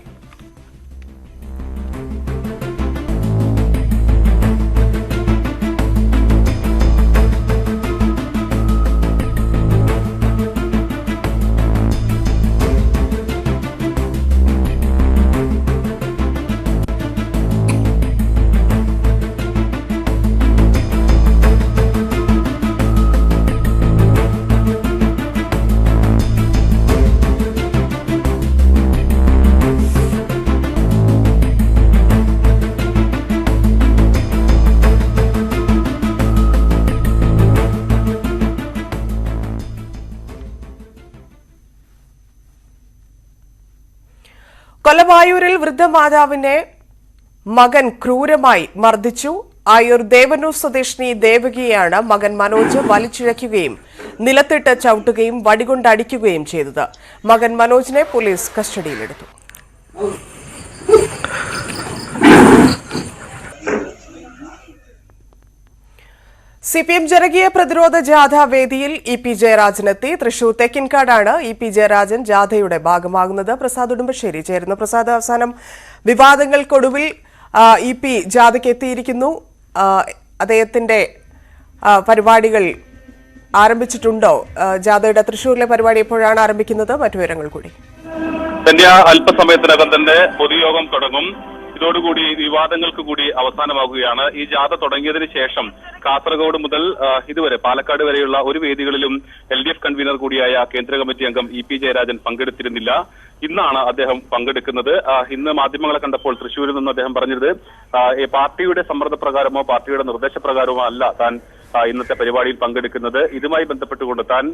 കൊല്ലമായൂരിൽ വൃദ്ധമാതാവിനെ മകൻ ക്രൂരമായി മർദ്ദിച്ചു. ആയൂർ ദേവന്നൂർ സ്വദേശിനി ദേവകിയെയാണ് മകൻ മനോജ് വലിച്ചിഴയ്ക്കുകയും നിലത്തിട്ട് ചവിട്ടുകയും വടികൊണ്ട് അടിക്കുകയും ചെയ്തത്. മകൻ മനോജിനെ പോലീസ് കസ്റ്റഡിയിലെടുത്തു. CPM ജനകീയ പ്രതിരോധ ജാഥ വേദിയിൽ EP ജയരാജനെത്തി. തൃശൂർ തെക്കിൻകാടാണ് EP ജയരാജൻ ജാഥയുടെ ഭാഗമാകുന്നത്. പ്രസാദ് ഉടുമ്പശ്ശേരി ചേരുന്നു. പ്രസാദ്, അവസാനം വിവാദങ്ങൾക്കൊടുവിൽ EP ജാഥയ്ക്ക് എത്തിയിരിക്കുന്നു. അദ്ദേഹത്തിന്റെ പരിപാടികൾ ആരംഭിച്ചിട്ടുണ്ടോ? ജാഥയുടെ തൃശൂരിലെ പരിപാടി എപ്പോഴാണ് ആരംഭിക്കുന്നത്? മറ്റു വിവരങ്ങൾ കൂടി. അല്പസമയത്തിനകം തന്നെ പൊതുയോഗം തുടങ്ങും. ഇതോടുകൂടി വിവാദങ്ങൾക്ക് കൂടി അവസാനമാകുകയാണ്. ഈ ജാഥ തുടങ്ങിയതിനു ശേഷം കാസർഗോഡ് മുതൽ ഇതുവരെ പാലക്കാട് വരെയുള്ള ഒരു വേദികളിലും LDF കൺവീനർ കൂടിയായ കേന്ദ്ര കമ്മിറ്റി അംഗം EP ജയരാജൻ പങ്കെടുത്തിരുന്നില്ല. ഇന്നാണ് അദ്ദേഹം പങ്കെടുക്കുന്നത്. ഇന്ന് മാധ്യമങ്ങളെ കണ്ടപ്പോൾ തൃശ്ശൂരിൽ നിന്ന് അദ്ദേഹം പറഞ്ഞത് പാർട്ടിയുടെ സമ്മർദ്ദപ്രകാരമോ പാർട്ടിയുടെ നിർദ്ദേശപ്രകാരമോ അല്ല താൻ ഇന്നത്തെ പരിപാടിയിൽ പങ്കെടുക്കുന്നത്. ഇതുമായി ബന്ധപ്പെട്ടുകൊണ്ട് താൻ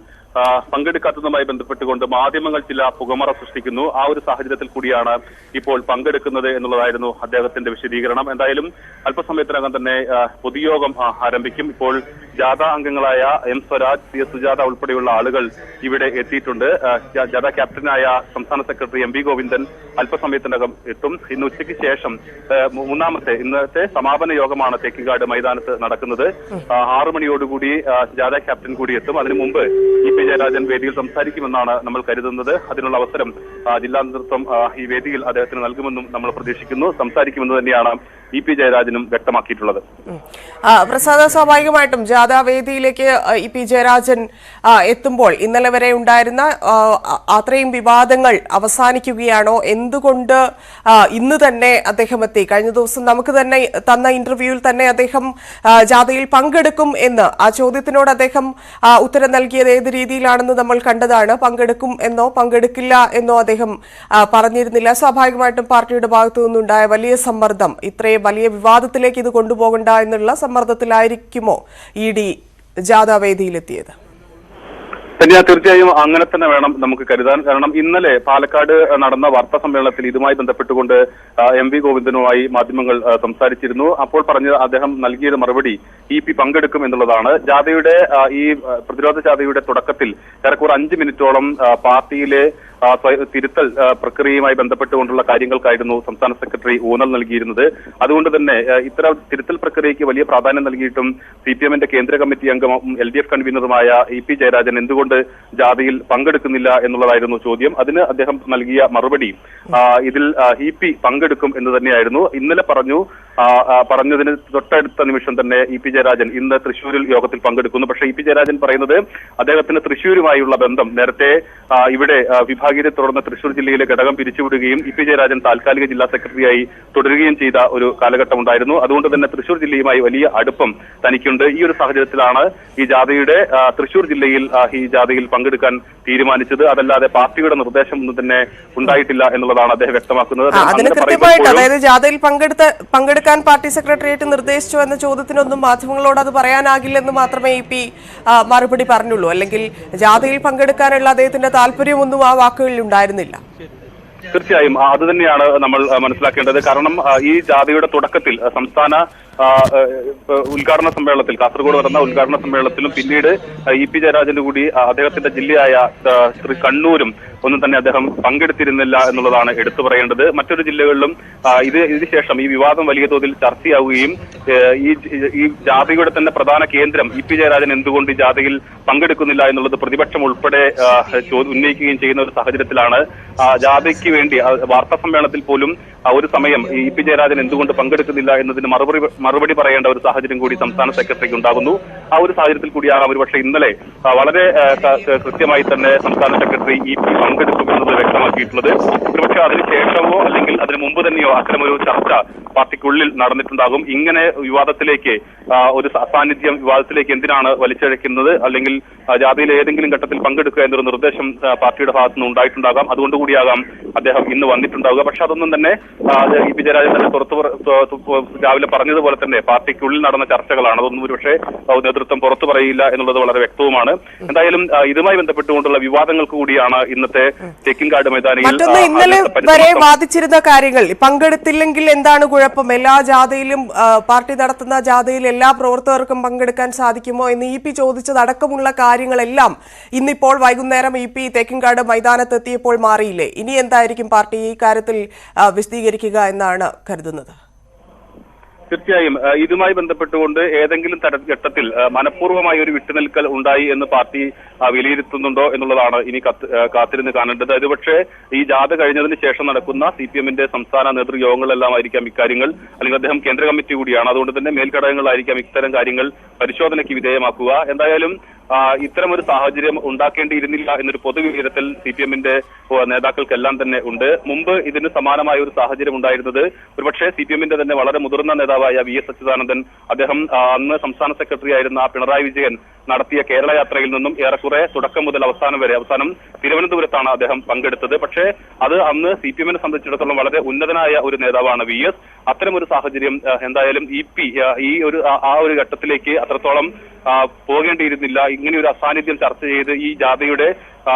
പങ്കെടുക്കാത്തതുമായി ബന്ധപ്പെട്ടുകൊണ്ട് മാധ്യമങ്ങൾ ചില പുകമറ സൃഷ്ടിക്കുന്നു. ആ ഒരു സാഹചര്യത്തിൽ കൂടിയാണ് ഇപ്പോൾ പങ്കെടുക്കുന്നത് എന്നുള്ളതായിരുന്നു അദ്ദേഹത്തിന്റെ വിശദീകരണം. എന്തായാലും അല്പസമയത്തിനകം തന്നെ പൊതുയോഗം ആരംഭിക്കും. ഇപ്പോൾ ജാഥ അംഗങ്ങളായ M സ്വരാജ്, CS സുജാത ഉൾപ്പെടെയുള്ള ആളുകൾ ഇവിടെ എത്തിയിട്ടുണ്ട്. ജാഥ ക്യാപ്റ്റനായ സംസ്ഥാന സെക്രട്ടറി MV ഗോവിന്ദൻ അല്പസമയത്തിനകം എത്തും. ഇന്ന് ഉച്ചയ്ക്ക് ശേഷം ഇന്നത്തെ സമാപന യോഗമാണ് തേക്കിൻകാട് മൈതാനത്ത് നടക്കുന്നത്. 6 മണിയോടുകൂടി ജാഥ ക്യാപ്റ്റൻ കൂടി എത്തും. അതിനു മുമ്പ് EP ജയരാജൻ വേദിയിൽ സംസാരിക്കുമെന്നാണ് നമ്മൾ കരുതുന്നത്. അതിനുള്ള അവസരം ജില്ലാ നേതൃത്വം ഈ വേദിയിൽ അദ്ദേഹത്തിന് നൽകുമെന്നും നമ്മൾ പ്രതീക്ഷിക്കുന്നു. സംസാരിക്കുമെന്ന് തന്നെയാണ് ഇ.പി. ജയരാജനും വ്യക്തമാക്കിയിട്ടുള്ളത്. പ്രസാദ്, സ്വാഭാവികമായിട്ടും ജാഥാവേദിയിലേക്ക് ഇ.പി. ജയരാജൻ എത്തുമ്പോൾ ഇന്നലെ വരെ ഉണ്ടായിരുന്ന അത്രയും വിവാദങ്ങൾ അവസാനിക്കുകയാണോ? എന്തുകൊണ്ട് ഇന്ന് തന്നെ അദ്ദേഹം എത്തി? കഴിഞ്ഞ ദിവസം നമുക്ക് തന്നെ തന്ന ഇന്റർവ്യൂവിൽ തന്നെ അദ്ദേഹം ജാഥയിൽ പങ്കെടുക്കും എന്ന്, ആ ചോദ്യത്തിനോട് അദ്ദേഹം ഉത്തരം നൽകിയത് ഏത് രീതിയിലാണെന്ന് നമ്മൾ കണ്ടതാണ്. പങ്കെടുക്കും എന്നോ പങ്കെടുക്കില്ല എന്നോ അദ്ദേഹം പറഞ്ഞിരുന്നില്ല. സ്വാഭാവികമായിട്ടും പാർട്ടിയുടെ ഭാഗത്തു നിന്നുണ്ടായ വലിയ സമ്മർദ്ദം, ഇത്രയും വലിയ വിവാദത്തിലേക്ക് ഇത് കൊണ്ടുപോകണ്ട എന്നുള്ള സമ്മർദ്ദത്തിലായിരിക്കുമോ ED ജാഥാവേദിയിലെത്തിയത്? തീർച്ചയായും അങ്ങനെ തന്നെ വേണം നമുക്ക് കരുതാൻ. കാരണം ഇന്നലെ പാലക്കാട് നടന്ന വാർത്താ സമ്മേളനത്തിൽ ഇതുമായി ബന്ധപ്പെട്ടുകൊണ്ട് MV ഗോവിന്ദനുമായി മാധ്യമങ്ങൾ സംസാരിച്ചിരുന്നു. അപ്പോൾ അദ്ദേഹം നൽകിയ മറുപടി EP പങ്കെടുക്കും എന്നുള്ളതാണ്. ജാഥയുടെ ഈ പ്രതിരോധ ജാഥയുടെ തുടക്കത്തിൽ ഏറെക്കുറെ 5 മിനിറ്റോളം പാർട്ടിയിലെ തിരുത്തൽ പ്രക്രിയയുമായി ബന്ധപ്പെട്ടുകൊണ്ടുള്ള കാര്യങ്ങൾക്കായിരുന്നു സംസ്ഥാന സെക്രട്ടറി ഊന്നൽ നൽകിയിരുന്നത്. അതുകൊണ്ട് തന്നെ ഇത്തരം തിരുത്തൽ പ്രക്രിയയ്ക്ക് വലിയ പ്രാധാന്യം നൽകിയിട്ടും CPM-ന്റെ കേന്ദ്ര കമ്മിറ്റി അംഗം LDF കൺവീനറുമായ E.P. ജയരാജൻ എന്തുകൊണ്ട് ജാഥയിൽ പങ്കെടുക്കുന്നില്ല എന്നുള്ളതായിരുന്നു ചോദ്യം. അതിന് അദ്ദേഹം നൽകിയ മറുപടി ഇതിൽ EP പങ്കെടുക്കും എന്ന് തന്നെയായിരുന്നു. ഇന്നലെ പറഞ്ഞതിന് തൊട്ടടുത്ത നിമിഷം തന്നെ E.P. ജയരാജൻ ഇന്ന് തൃശ്ശൂരിൽ യോഗത്തിൽ പങ്കെടുക്കുന്നു. പക്ഷേ E.P. ജയരാജൻ പറയുന്നത് അദ്ദേഹത്തിന് തൃശ്ശൂരുമായുള്ള ബന്ധം നേരത്തെ ഇവിടെ വിഭാഗീയത്തെ തുടർന്ന് തൃശ്ശൂർ ജില്ലയിലെ ഘടകം പിരിച്ചുവിടുകയും E.P. ജയരാജൻ താൽക്കാലിക ജില്ലാ സെക്രട്ടറിയായി തുടരുകയും ചെയ്ത ഒരു കാലഘട്ടം ഉണ്ടായിരുന്നു. അതുകൊണ്ട് തന്നെ തൃശ്ശൂർ ജില്ലയുമായി വലിയ അടുപ്പം തനിക്കുണ്ട്. ഈ ഒരു സാഹചര്യത്തിലാണ് ഈ ജാഥയുടെ തൃശ്ശൂർ ജില്ലയിൽ ഈ ജാഥയിൽ പങ്കെടുക്കാൻ തീരുമാനിച്ചത്. അതല്ലാതെ പാർട്ടിയുടെ നിർദ്ദേശം ഒന്നും തന്നെ ഉണ്ടായിട്ടില്ല എന്നുള്ളതാണ് അദ്ദേഹം വ്യക്തമാക്കുന്നത്. അതിന് കൃത്യമായിട്ട്, അതായത് ജാഥയിൽ പങ്കെടുക്കാൻ പാർട്ടി സെക്രട്ടേറിയറ്റ് നിർദ്ദേശിച്ചു എന്ന ചോദ്യത്തിനൊന്നും മാധ്യമങ്ങളോട് അത് പറയാനാകില്ലെന്ന് മാത്രമേ EP മറുപടി പറഞ്ഞുള്ളൂ. അല്ലെങ്കിൽ ജാഥയിൽ പങ്കെടുക്കാനുള്ള അദ്ദേഹത്തിന്റെ താല്പര്യമൊന്നും ആ വാക്കുകളിൽ ഉണ്ടായിരുന്നില്ല. തീർച്ചയായും അത് തന്നെയാണ് നമ്മൾ മനസ്സിലാക്കേണ്ടത്. കാരണം ഈ ജാഥയുടെ തുടക്കത്തിൽ സംസ്ഥാന ഉദ്ഘാടന സമ്മേളനത്തിൽ, കാസർഗോഡ് നടന്ന ഉദ്ഘാടന സമ്മേളനത്തിലും പിന്നീട് E.P. ജയരാജന്റെ കൂടി അദ്ദേഹത്തിന്റെ ജില്ലയായ കണ്ണൂരും ഒന്നും തന്നെ അദ്ദേഹം പങ്കെടുത്തിരുന്നില്ല എന്നുള്ളതാണ് എടുത്തു പറയേണ്ടത്. മറ്റൊരു ജില്ലകളിലും ഇതിന് ശേഷം ഈ വിവാദം വലിയ തോതിൽ ചർച്ചയാവുകയും ഈ ജാഥയുടെ തന്നെ പ്രധാന കേന്ദ്രം E.P. ജയരാജൻ എന്തുകൊണ്ട് ഈ ജാഥയിൽ പങ്കെടുക്കുന്നില്ല എന്നുള്ളത് പ്രതിപക്ഷം ഉൾപ്പെടെ ഉന്നയിക്കുകയും ചെയ്യുന്ന ഒരു സാഹചര്യത്തിലാണ് ജാഥയ്ക്ക് വേണ്ടി വാർത്താ സമ്മേളനത്തിൽ പോലും ഒരു സമയം E.P. ജയരാജൻ എന്തുകൊണ്ട് പങ്കെടുക്കുന്നില്ല എന്നതിന് മറുപടി പറയേണ്ട ഒരു സാഹചര്യം കൂടി സംസ്ഥാന സെക്രട്ടറിക്ക് ഉണ്ടാകുന്നു. ആ ഒരു സാഹചര്യത്തിൽ കൂടിയാകാം ഒരുപക്ഷെ ഇന്നലെ വളരെ കൃത്യമായി തന്നെ സംസ്ഥാന സെക്രട്ടറി E.P. പങ്കെടുക്കും എന്നത് വ്യക്തമാക്കിയിട്ടുള്ളത്. ഒരുപക്ഷെ അതിനുശേഷമോ അല്ലെങ്കിൽ അതിനു മുമ്പ് തന്നെയോ അത്തരമൊരു ചർച്ച പാർട്ടിക്കുള്ളിൽ നടന്നിട്ടുണ്ടാകും. ഇങ്ങനെ വിവാദത്തിലേക്ക് ഒരു സാന്നിധ്യം വിവാദത്തിലേക്ക് എന്തിനാണ് വലിച്ചഴക്കുന്നത്, അല്ലെങ്കിൽ ജാഥയിൽ ഏതെങ്കിലും ഘട്ടത്തിൽ പങ്കെടുക്കുക എന്നൊരു നിർദ്ദേശം പാർട്ടിയുടെ ഭാഗത്തുനിന്ന് ഉണ്ടായിട്ടുണ്ടാകാം. അതുകൊണ്ടുകൂടിയാകാം അദ്ദേഹം ഇന്ന് വന്നിട്ടുണ്ടാവുക. പക്ഷെ അതൊന്നും തന്നെ E.P. ജയരാജൻ തന്നെ രാവിലെ പറഞ്ഞതുപോലെ തന്നെ പാർട്ടിക്കുള്ളിൽ നടന്ന ചർച്ചകളാണ്. അതൊന്നും ഒരുപക്ഷെ നേതൃത്വം പുറത്തു പറയില്ല എന്നുള്ളത് വളരെ വ്യക്തവുമാണ്. എന്തായാലും ഇതുമായി ബന്ധപ്പെട്ടുകൊണ്ടുള്ള വിവാദങ്ങൾക്ക് കൂടിയാണ് ഇന്നത്തെ തേക്കിൻകാട് മൈതാനിയിൽ ഇന്നലെ വരെ വാദിച്ചിരുന്ന കാര്യങ്ങൾ. പങ്കെടുത്തില്ലെങ്കിൽ എന്താണ് കുഴപ്പം? എല്ലാ ജാഥയിലും, പാർട്ടി നടത്തുന്ന ജാഥയിൽ എല്ലാ പ്രവർത്തകർക്കും പങ്കെടുക്കാൻ സാധിക്കുമോ എന്ന് EP ചോദിച്ചതടക്കമുള്ള കാര്യങ്ങളെല്ലാം ഇന്നിപ്പോൾ വൈകുന്നേരം EP തേക്കിൻകാട് മൈതാനത്തെത്തിയപ്പോൾ മാറിയില്ലേ? ഇനി എന്തായിരിക്കും പാർട്ടി ഈ കാര്യത്തിൽ വിശദീകരിക്കുക എന്നാണ് കരുതുന്നത്? തീർച്ചയായും ഇതുമായി ബന്ധപ്പെട്ടുകൊണ്ട് ഏതെങ്കിലും ഘട്ടത്തിൽ മനഃപൂർവ്വമായ ഒരു വിട്ടുനിൽക്കൽ ഉണ്ടായി എന്ന് പാർട്ടി വിലയിരുത്തുന്നുണ്ടോ എന്നുള്ളതാണ് ഇനി കാത്തിരുന്ന് കാണേണ്ടത്. അത് പക്ഷേ ഈ ജാഥ കഴിഞ്ഞതിന് ശേഷം നടക്കുന്ന CPM-ന്റെ സംസ്ഥാന നേതൃയോഗങ്ങളെല്ലാം ആയിരിക്കാം ഇക്കാര്യങ്ങൾ, അല്ലെങ്കിൽ അദ്ദേഹം കേന്ദ്ര കമ്മിറ്റി കൂടിയാണ്, അതുകൊണ്ട് തന്നെ മേൽഘടകങ്ങളായിരിക്കാം ഇത്തരം കാര്യങ്ങൾ പരിശോധനയ്ക്ക് വിധേയമാക്കുക. എന്തായാലും ഇത്തരം ഒരു സാഹചര്യം ഉണ്ടാക്കേണ്ടിയിരുന്നില്ല എന്നൊരു പൊതുവിലയിരുത്തൽ CPM-ന്റെ നേതാക്കൾക്കെല്ലാം തന്നെ ഉണ്ട്. മുമ്പ് ഇതിന് സമാനമായ ഒരു സാഹചര്യം ഉണ്ടായിരുന്നത് ഒരുപക്ഷെ CPM-ന്റെ തന്നെ വളരെ മുതിർന്ന നേതാവായ VS അച്യുതാനന്ദൻ, അദ്ദേഹം അന്ന് സംസ്ഥാന സെക്രട്ടറി ആയിരുന്ന പിണറായി വിജയൻ നടത്തിയ കേരള യാത്രയിൽ നിന്നും ഏറെക്കുറെ തുടക്കം മുതൽ അവസാനം തിരുവനന്തപുരത്താണ് അദ്ദേഹം പങ്കെടുത്തത്. പക്ഷേ അത് അന്ന് CPM-നെ സംബന്ധിച്ചിടത്തോളം വളരെ ഉന്നതനായ ഒരു നേതാവാണ് VS. അത്തരമൊരു സാഹചര്യം എന്തായാലും EP ആ ഒരു ഘട്ടത്തിലേക്ക് അത്രത്തോളം പോകേണ്ടിയിരുന്നില്ല. ഇങ്ങനെ ഒരു അസാന്നിധ്യം ചർച്ച ചെയ്ത് ഈ ജാഥയുടെ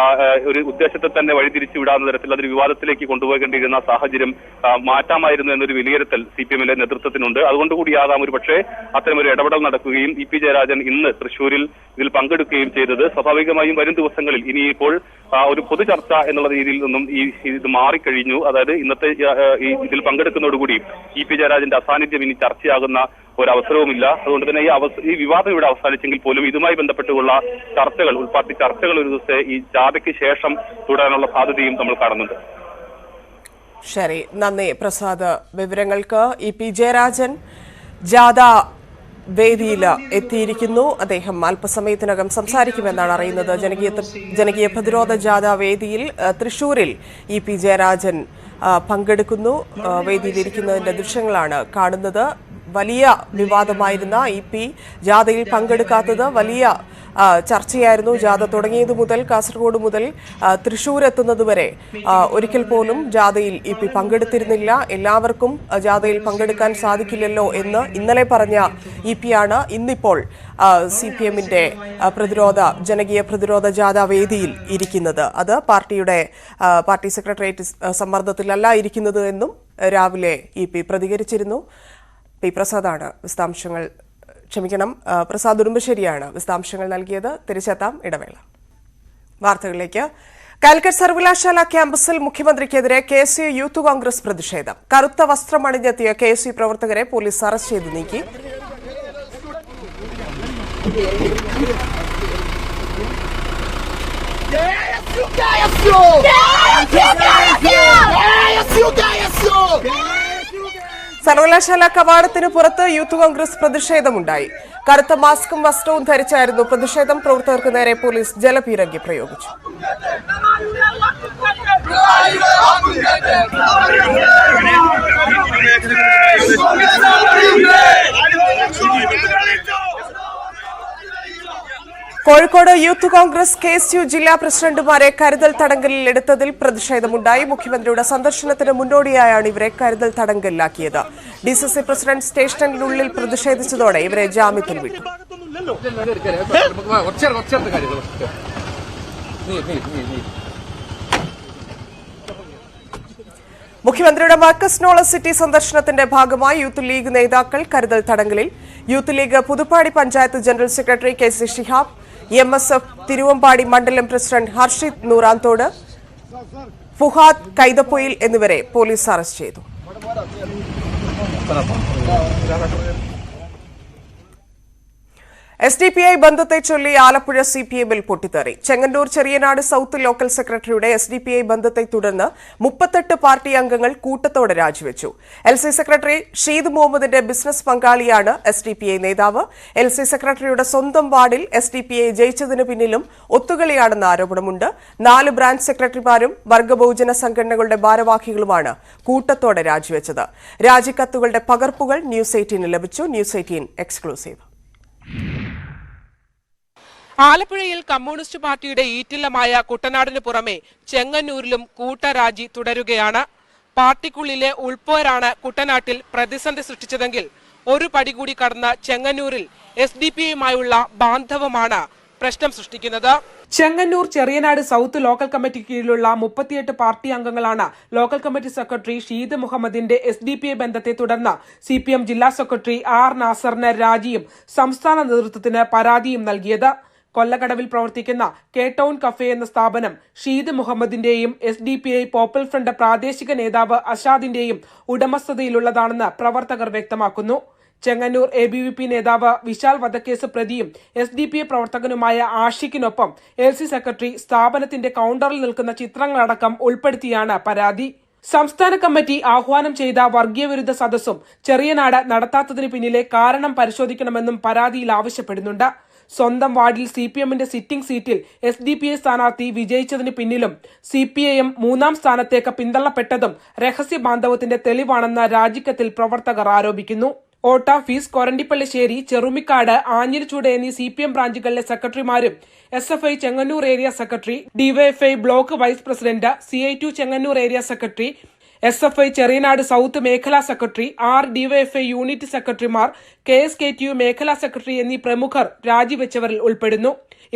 ഒരു ഉദ്ദേശത്തെ തന്നെ വഴിതിരിച്ചു വിടാവുന്ന തരത്തിൽ അതൊരു വിവാദത്തിലേക്ക് കൊണ്ടുപോകേണ്ടിയിരുന്ന സാഹചര്യം മാറ്റാമായിരുന്നു എന്നൊരു വിലയിരുത്തൽ CPM-ലെ നേതൃത്വത്തിനുണ്ട്. അതുകൊണ്ടുകൂടിയാകാം ഒരു പക്ഷേ അത്തരമൊരു ഇടപെടൽ നടക്കുകയും E.P. ജയരാജൻ ഇന്ന് തൃശ്ശൂരിൽ ഇതിൽ പങ്കെടുക്കുകയും ചെയ്തത്. സ്വാഭാവികമായും വരും ദിവസങ്ങളിൽ ഇനിയിപ്പോൾ ഒരു പൊതു ചർച്ച എന്നുള്ള രീതിയിൽ നിന്നും ഇത് മാറിക്കഴിഞ്ഞു. അതായത് ഇന്നത്തെ ഇതിൽ പങ്കെടുക്കുന്നതോടുകൂടി E.P. ജയരാജന്റെ അസാന്നിധ്യം ഇനി ചർച്ചയാകുന്ന ഒരവസരവുമില്ല. അതുകൊണ്ട് തന്നെ ഈ വിവാദം ഇവിടെ അവസാനിച്ചെങ്കിൽ പോലും ഇതുമായി ബന്ധപ്പെട്ടുള്ള ചർച്ചകൾ, ഉൾപാർട്ടി ചർച്ചകൾ ഒരു ദിവസത്തെ ഈ ജാഥയ്ക്ക് ശേഷം തുടരാനുള്ള സാധ്യതയും നമ്മൾ കാണുന്നുണ്ട്. ശരി, നന്ദി പ്രസാദ്. വിവരങ്ങൾക്ക് ഇ.പി. ജയരാജൻ ജാഥ വേദിയിൽ എത്തിയിരിക്കുന്നു. അദ്ദേഹം അല്പസമയത്തിനകം സംസാരിക്കുമെന്നാണ് അറിയുന്നത്. ജനകീയ പ്രതിരോധ ജാഥ വേദിയിൽ തൃശൂരിൽ ഇ.പി. ജയരാജൻ പങ്കെടുക്കുന്നു. വേദിയിലിരിക്കുന്നതിന്റെ ദൃശ്യങ്ങളാണ് കാണുന്നത്. വലിയ വിവാദമായിരുന്ന ഇ.പി. ജാഥയിൽ പങ്കെടുക്കാത്തത് വലിയ ചർച്ചയായിരുന്നു. ജാഥ തുടങ്ങിയതു മുതൽ കാസർഗോഡ് മുതൽ തൃശൂർ എത്തുന്നതുവരെ ഒരിക്കൽ പോലും ജാഥയിൽ ഇ.പി. പങ്കെടുത്തിരുന്നില്ല. എല്ലാവർക്കും ജാഥയിൽ പങ്കെടുക്കാൻ സാധിക്കില്ലല്ലോ എന്ന് ഇന്നലെ പറഞ്ഞ ഇ.പി.യാണ് ഇന്നിപ്പോൾ CPM-ന്റെ ജനകീയ പ്രതിരോധ ജാഥ വേദിയിൽ ഇരിക്കുന്നത്. അത് പാർട്ടി സെക്രട്ടേറിയറ്റ് സമ്മർദ്ദത്തിലല്ല ഇരിക്കുന്നത് എന്നും രാവിലെ ഇ.പി. പ്രതികരിച്ചിരുന്നു. പി പ്രസാദാണ് പ്രസാദ് ഉടുമ്പശ്ശേരിയാണ് വിശദാംശങ്ങൾ നൽകിയത്. തിരിച്ചെത്താം, ഇടവേള. വാർത്തകളിലേക്ക്. കാലിക്കറ്റ് സർവകലാശാല ക്യാമ്പസിൽ മുഖ്യമന്ത്രിക്കെതിരെ KSU യൂത്ത് കോൺഗ്രസ് പ്രതിഷേധം. കറുത്ത വസ്ത്രം അണിഞ്ഞെത്തിയ KSU പ്രവർത്തകരെ പോലീസ് അറസ്റ്റ് ചെയ്ത് നീക്കി. സർവകലാശാല കവാടത്തിന് പുറത്ത് യൂത്ത് കോൺഗ്രസ് പ്രതിഷേധമുണ്ടായി. കറുത്ത മാസ്കും വസ്ത്രവും ധരിച്ചായിരുന്നു പ്രതിഷേധം. പ്രവർത്തകർക്ക് നേരെ പോലീസ് ജലപീരങ്കി പ്രയോഗിച്ചു. കോഴിക്കോട് യൂത്ത് കോൺഗ്രസ് KSU ജില്ലാ പ്രസിഡന്റുമാരെ കരുതൽ തടങ്കലിൽ എടുത്തതിൽ പ്രതിഷേധമുണ്ടായി. മുഖ്യമന്ത്രിയുടെ സന്ദർശനത്തിന് മുന്നോടിയായാണ് ഇവരെ കരുതൽ തടങ്കലിലാക്കിയത്. DCC പ്രസിഡന്റ് സ്റ്റേഷനിലുള്ളിൽ പ്രതിഷേധിച്ചതോടെ ഇവരെ ജാമ്യത്തിൽ വിട്ടു. മുഖ്യമന്ത്രിയുടെ മർക്കസ് നോളജ് സിറ്റി സന്ദർശനത്തിന്റെ ഭാഗമായി യൂത്ത് ലീഗ് നേതാക്കൾ കരുതൽ തടങ്കലിൽ. Youth league Puthuppadi panchayat general secretary KC Shihab, MSF Thiruvambadi മണ്ഡലം പ്രസിഡന്റ് ഹർഷിത് നൂറാന്തോട്, ഫുഹാദ് കൈതപ്പൊയിൽ എന്നിവരെ പോലീസ് അറസ്റ്റ് ചെയ്തു. SDPI ബന്ധത്തെ ചൊല്ലി ആലപ്പുഴ CPM-ൽ പൊട്ടിത്തെറി. ചെങ്ങന്നൂർ ചെറിയനാട് സൌത്ത് ലോക്കൽ സെക്രട്ടറിയുടെ SDPI ബന്ധത്തെ തുടർന്ന് 38 പാർട്ടി അംഗങ്ങൾ കൂട്ടത്തോടെ രാജിവെച്ചു. LC സെക്രട്ടറി ഷീദ് മുഹമ്മദിന്റെ ബിസിനസ് പങ്കാളിയാണ് SDPI നേതാവ്. LC സെക്രട്ടറിയുടെ സ്വന്തം വാർഡിൽ SDPI ജയിച്ചതിന് പിന്നിലും ഒത്തുകളിയാണെന്ന ആരോപണമുണ്ട്. 4 ബ്രാഞ്ച് സെക്രട്ടറിമാരും വർഗബഹുജന സംഘടനകളുടെ ഭാരവാഹികളുമാണ് കൂട്ടത്തോടെ രാജിവെച്ചത്. രാജിക്കത്തുകളുടെ പകർപ്പുകൾ ന്യൂസ് 18 ലഭിച്ചു. News 18 exclusive. ആലപ്പുഴയിൽ കമ്മ്യൂണിസ്റ്റ് പാർട്ടിയുടെ ഈറ്റില്ലമായ കുട്ടനാടിന് പുറമെ ചെങ്ങന്നൂരിലും കൂട്ടരാജി തുടരുകയാണ്. പാർട്ടിക്കുള്ളിലെ ഉൾപ്പോരാണ് കുട്ടനാട്ടിൽ പ്രതിസന്ധി സൃഷ്ടിച്ചതെങ്കിൽ ഒരു പടി കൂടി കടന്ന് ചെങ്ങന്നൂരിൽ SDPI-യുമായുള്ള ബാന്ധവമാണ് പ്രശ്നം സൃഷ്ടിക്കുന്നത്. Chengannur Cheriyanad south local committee കീഴിലുള്ള 38 പാർട്ടി അംഗങ്ങളാണ് ലോക്കൽ കമ്മിറ്റി സെക്രട്ടറി ഷീദ് മുഹമ്മദിന്റെ SDPI ബന്ധത്തെ തുടർന്ന് CPM ജില്ലാ സെക്രട്ടറി R നാസറിന് രാജിയും സംസ്ഥാന നേതൃത്വത്തിന് പരാതിയും നൽകിയത്. കൊല്ലകടവിൽ പ്രവർത്തിക്കുന്ന K-ടൗൺ കഫേ എന്ന സ്ഥാപനം ഷീദ് മുഹമ്മദിന്റെയും SDPI പോപ്പുലർ ഫ്രണ്ട് പ്രാദേശിക നേതാവ് അഷാദിന്റെയും ഉടമസ്ഥതയിലുള്ളതാണെന്ന് പ്രവർത്തകർ വ്യക്തമാക്കുന്നു. ചെങ്ങന്നൂർ ABVP നേതാവ് വിശാൽ വധക്കേസ് പ്രതിയും SDPI പ്രവർത്തകനുമായ ആഷിഖിനൊപ്പം LC സെക്രട്ടറി സ്ഥാപനത്തിന്റെ കൌണ്ടറിൽ നിൽക്കുന്ന ചിത്രങ്ങളടക്കം ഉൾപ്പെടുത്തിയാണ് പരാതി. സംസ്ഥാന കമ്മിറ്റി ആഹ്വാനം ചെയ്ത വർഗീയവിരുദ്ധ സദസ്സും ചെറിയനാട് നടത്താത്തതിന് പിന്നിലെ കാരണം പരിശോധിക്കണമെന്നും പരാതിയിൽ ആവശ്യപ്പെടുന്നുണ്ട്. സ്വന്തം വാർഡിൽ CPM-ന്റെ സിറ്റിംഗ് സീറ്റിൽ SDPI സ്ഥാനാർത്ഥി വിജയിച്ചതിന് പിന്നിലും CPIM 3ാം സ്ഥാനത്തേക്ക് പിന്തള്ളപ്പെട്ടതും രഹസ്യ ബാന്ധവത്തിന്റെ തെളിവാണെന്ന് രാജിക്കത്തിൽ പ്രവർത്തകർ ആരോപിക്കുന്നു. ഓട്ടാഫീസ്, കൊരണ്ടിപ്പള്ളിശ്ശേരി, ചെറുമിക്കാട്, ആഞ്ഞിലിച്ചൂട് എന്നീ CPM ബ്രാഞ്ചുകളിലെ സെക്രട്ടറിമാരും SFI Chengannur area secretary, DYFI block vice president, CI2 Chengannur area secretary, SFI Cheriyanad south മേഖലാ സെക്രട്ടറി, DYFI യൂണിറ്റ് സെക്രട്ടറിമാർ, KSKTU മേഖലാ സെക്രട്ടറി എന്നീ പ്രമുഖർ രാജിവെച്ചവരിൽ ഉൾപ്പെടുന്നു.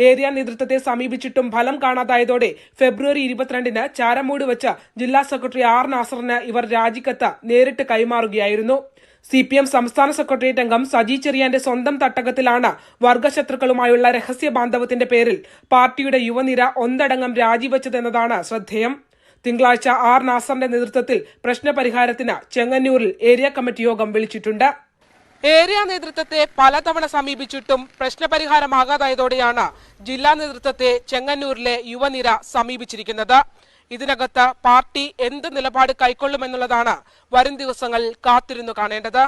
ഏരിയ നേതൃത്വത്തെ സമീപിച്ചിട്ടും ഫലം കാണാതായതോടെ ഫെബ്രുവരി 22-ന് ചാരമൂട് വെച്ച് ജില്ലാ സെക്രട്ടറി R നാസറിന് ഇവർ രാജിക്കത്ത് നേരിട്ട് കൈമാറുകയായിരുന്നു. CPM സംസ്ഥാന സെക്രട്ടേറിയറ്റ് അംഗം സജി ചെറിയാന്റെ സ്വന്തം തട്ടകത്തിലാണ് വർഗശത്രുക്കളുമായുള്ള രഹസ്യ ബാന്ധവത്തിന്റെ പേരിൽ പാർട്ടിയുടെ യുവനിര ഒന്നടങ്കം രാജിവെച്ചതെന്നതാണ് ശ്രദ്ധേയം. തിങ്കളാഴ്ച R നാസറിന്റെ നേതൃത്വത്തിൽ പ്രശ്നപരിഹാരത്തിന് ചെങ്ങന്നൂരിൽ ഏരിയ കമ്മിറ്റി യോഗം വിളിച്ചിട്ടുണ്ട്. ഏരിയ നേതൃത്വത്തെ പലതവണ സമീപിച്ചിട്ടും പ്രശ്നപരിഹാരമാകാതായതോടെയാണ് ജില്ലാ നേതൃത്വത്തെ ചെങ്ങന്നൂരിലെ യുവനിര സമീപിച്ചിരിക്കുന്നത്. ഇതിനകത്ത് പാർട്ടി എന്ത് നിലപാട് കൈക്കൊള്ളുമെന്നുള്ളതാണ് വരും ദിവസങ്ങളിൽ കാത്തിരുന്നു കാണേണ്ടത്.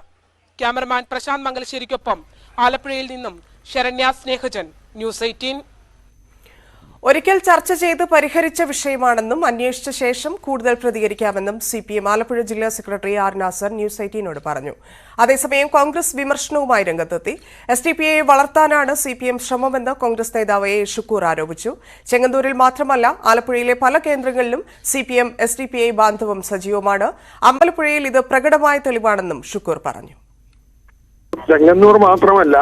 ക്യാമറമാൻ പ്രശാന്ത് മംഗലശ്ശേരിക്കൊപ്പം ആലപ്പുഴയിൽ നിന്നും ശരണ്യ സ്നേഹജൻ, ന്യൂസ് 18. ഒരിക്കൽ ചർച്ച ചെയ്ത് പരിഹരിച്ച വിഷയമാണെന്നും അന്വേഷിച്ച ശേഷം കൂടുതൽ പ്രതികരിക്കാമെന്നും CPM ആലപ്പുഴ ജില്ലാ സെക്രട്ടറി ആർ നാസർ ന്യൂസ് 18നോട് പറഞ്ഞു. അതേസമയം കോൺഗ്രസ് വിമർശനവുമായി രംഗത്തെത്തി. SDPIയെ വളർത്താനാണ് CPM ശ്രമമെന്ന് കോൺഗ്രസ് നേതാവ് A. ഷുക്കൂർ ആരോപിച്ചു. ചെങ്ങന്നൂരിൽ മാത്രമല്ല ആലപ്പുഴയിലെ പല കേന്ദ്രങ്ങളിലും CPM SDPI ബാന്ധവം സജീവമാണ്. അമ്പലപ്പുഴയിൽ ഇത് പ്രകടമായ തെളിവാണെന്നും ഷുക്കൂർ പറഞ്ഞു. ചെങ്ങന്നൂർ മാത്രമല്ല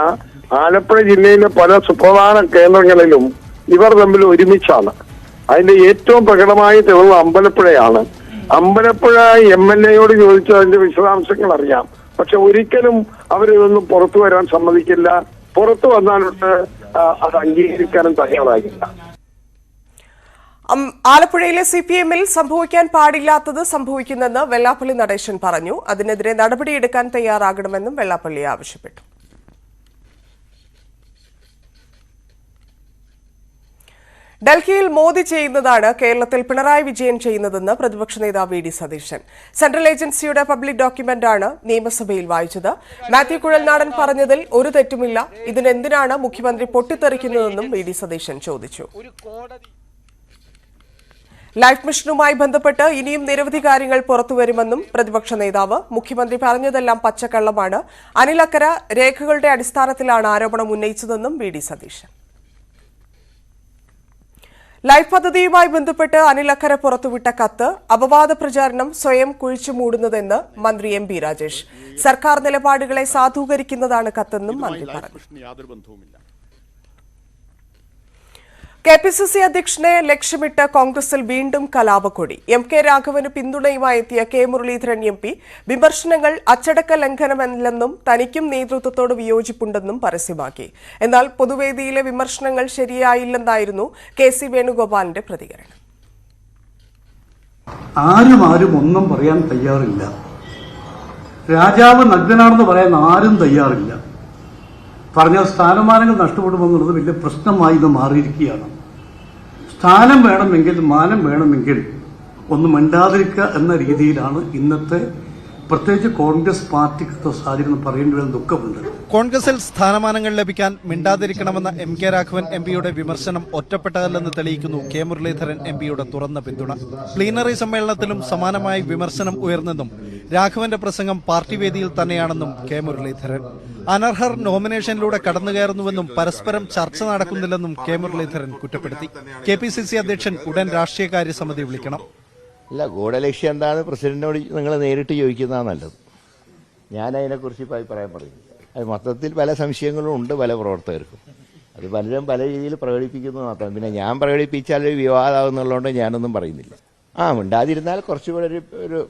ആലപ്പുഴ ജില്ലയിലെ പല സുപ്രധാന കേന്ദ്രങ്ങളിലും ഇവർ തമ്മിൽ ഒരുമിച്ചാണ്. അതിന്റെ ഏറ്റവും പ്രകടമായ തെളിവ് അമ്പലപ്പുഴയാണ്. അമ്പലപ്പുഴ MLAയോട് ചോദിച്ചാൽ അതിന്റെ വിശദാംശങ്ങൾ അറിയാം. പക്ഷെ ഒരിക്കലും അവരിതൊന്നും പുറത്തു വരാൻ സമ്മതിക്കില്ല. പുറത്തു വന്നാലുണ്ട് അത് അംഗീകരിക്കാനും തയ്യാറാകില്ല. ആലപ്പുഴയിലെ CPMൽ സംഭവിക്കാൻ പാടില്ലാത്തത് സംഭവിക്കുന്നെന്ന് വെള്ളാപ്പള്ളി നടേശൻ പറഞ്ഞു. അതിനെതിരെ നടപടിയെടുക്കാൻ തയ്യാറാകണമെന്നും വെള്ളാപ്പള്ളി ആവശ്യപ്പെട്ടു. ഡൽഹിയിൽ മോദി ചെയ്യുന്നതാണ് കേരളത്തിൽ പിണറായി വിജയൻ ചെയ്യുന്നതെന്ന് പ്രതിപക്ഷ നേതാവ് VD സതീശൻ. സെൻട്രൽ ഏജൻസിയുടെ പബ്ലിക് ഡോക്യുമെന്റാണ് നിയമസഭയിൽ വായിച്ചത്. മാത്യു കുഴൽനാടൻ പറഞ്ഞതിൽ ഒരു തെറ്റുമില്ല. ഇതിനെന്തിനാണ് മുഖ്യമന്ത്രി പൊട്ടിത്തെറിക്കുന്നതെന്നും VD സതീശൻ ചോദിച്ചു. ലൈഫ് മിഷനുമായി ബന്ധപ്പെട്ട് ഇനിയും നിരവധി കാര്യങ്ങൾ പുറത്തുവരുമെന്നും പ്രതിപക്ഷ നേതാവ്. മുഖ്യമന്ത്രി പറഞ്ഞതെല്ലാം പച്ചക്കള്ളമാണ്. അനിൽ അക്കര രേഖകളുടെ അടിസ്ഥാനത്തിലാണ് ആരോപണം ഉന്നയിച്ചതെന്നും VD സതീശൻ. ലൈഫ് പദ്ധതിയുമായി ബന്ധപ്പെട്ട് അനിൽ അക്കര പുറത്തുവിട്ട കത്ത് അപവാദ പ്രചാരണം സ്വയം കുഴിച്ചു മൂടുന്നതെന്ന് മന്ത്രി MB രാജേഷ്. സർക്കാർ നിലപാടുകളെ സാധൂകരിക്കുന്നതാണ് കത്തെന്നും മന്ത്രി പറഞ്ഞു. KPCC അധ്യക്ഷനെ ലക്ഷ്യമിട്ട് കോൺഗ്രസിൽ വീണ്ടും കലാപക്കൊടി. MK രാഘവന് പിന്തുണയുമായി എത്തിയ K മുരളീധരൻ MP വിമർശനങ്ങൾ അച്ചടക്ക ലംഘനമല്ലെന്നും തനിക്കും നേതൃത്വത്തോട് വിയോജിപ്പുണ്ടെന്നും പരസ്യമാക്കി. എന്നാൽ പൊതുവേദിയിലെ വിമർശനങ്ങൾ ശരിയായില്ലെന്നായിരുന്നു KC വേണുഗോപാലിന്റെ പ്രതികരണം. ആരും ഒന്നും പറയാൻ തയ്യാറില്ല. രാജാവ് നഗ്നനാണെന്ന് പറയാൻ ആരും തയ്യാറില്ല. പറഞ്ഞ സ്ഥാനമാനങ്ങൾ നഷ്ടപ്പെടുമെന്നുള്ളത് വലിയ പ്രശ്നമായി ഇത് മാറിയിരിക്കുകയാണ്. സ്ഥാനം വേണമെങ്കിൽ മാനം വേണമെങ്കിൽ ഒന്നും മിണ്ടാതിരിക്കുക എന്ന രീതിയിലാണ് ഇന്നത്തെ പ്രത്യേകിച്ച് കോൺഗ്രസ് പാർട്ടിക്ക് സാഹചര്യം പറയേണ്ടി വരുന്ന ദുഃഖമുണ്ട്. കോൺഗ്രസിൽ സ്ഥാനമാനങ്ങൾ ലഭിക്കാൻ മിണ്ടാതിരിക്കണമെന്ന MK രാഘവൻ MPയുടെ വിമർശനം ഒറ്റപ്പെട്ടതല്ലെന്ന് തെളിയിക്കുന്നു K മുരളീധരൻ MPയുടെ തുറന്ന പിന്തുണ. പ്ലീനറി സമ്മേളനത്തിലും സമാനമായ വിമർശനം ഉയർന്നെന്നും രാഘവന്റെ പ്രസംഗം പാർട്ടി വേദിയിൽ തന്നെയാണെന്നും K മുരളീധരൻ. അനർഹർ നോമിനേഷനിലൂടെ കടന്നുകയറുന്നുവെന്നും പരസ്പരം ചർച്ച നടക്കുന്നില്ലെന്നും K മുരളീധരൻ കുറ്റപ്പെടുത്തി. KPCC അധ്യക്ഷൻ ഉടൻ രാഷ്ട്രീയകാര്യ സമിതി വിളിക്കണം. അല്ല, ഗൂഢലക്ഷ്യം എന്താണെന്ന് പ്രസിഡന്റിനോട് നിങ്ങൾ നേരിട്ട് ചോദിക്കുന്നതാണ് നല്ലത്. ഞാൻ അതിനെക്കുറിച്ച് അഭിപ്രായം പറയുന്നു. അത് മൊത്തത്തിൽ പല സംശയങ്ങളും ഉണ്ട് പല പ്രവർത്തകർക്കും. അത് പലരും പല രീതിയിൽ പ്രകടിപ്പിക്കുന്നത് മാത്രം. പിന്നെ ഞാൻ പ്രകടിപ്പിച്ചാൽ ഒരു വിവാദമാകുന്നുള്ളതുകൊണ്ട് ഞാനൊന്നും പറയുന്നില്ല. മിണ്ടാതിരുന്നാൽ കുറച്ചുകൂടെ ഒരു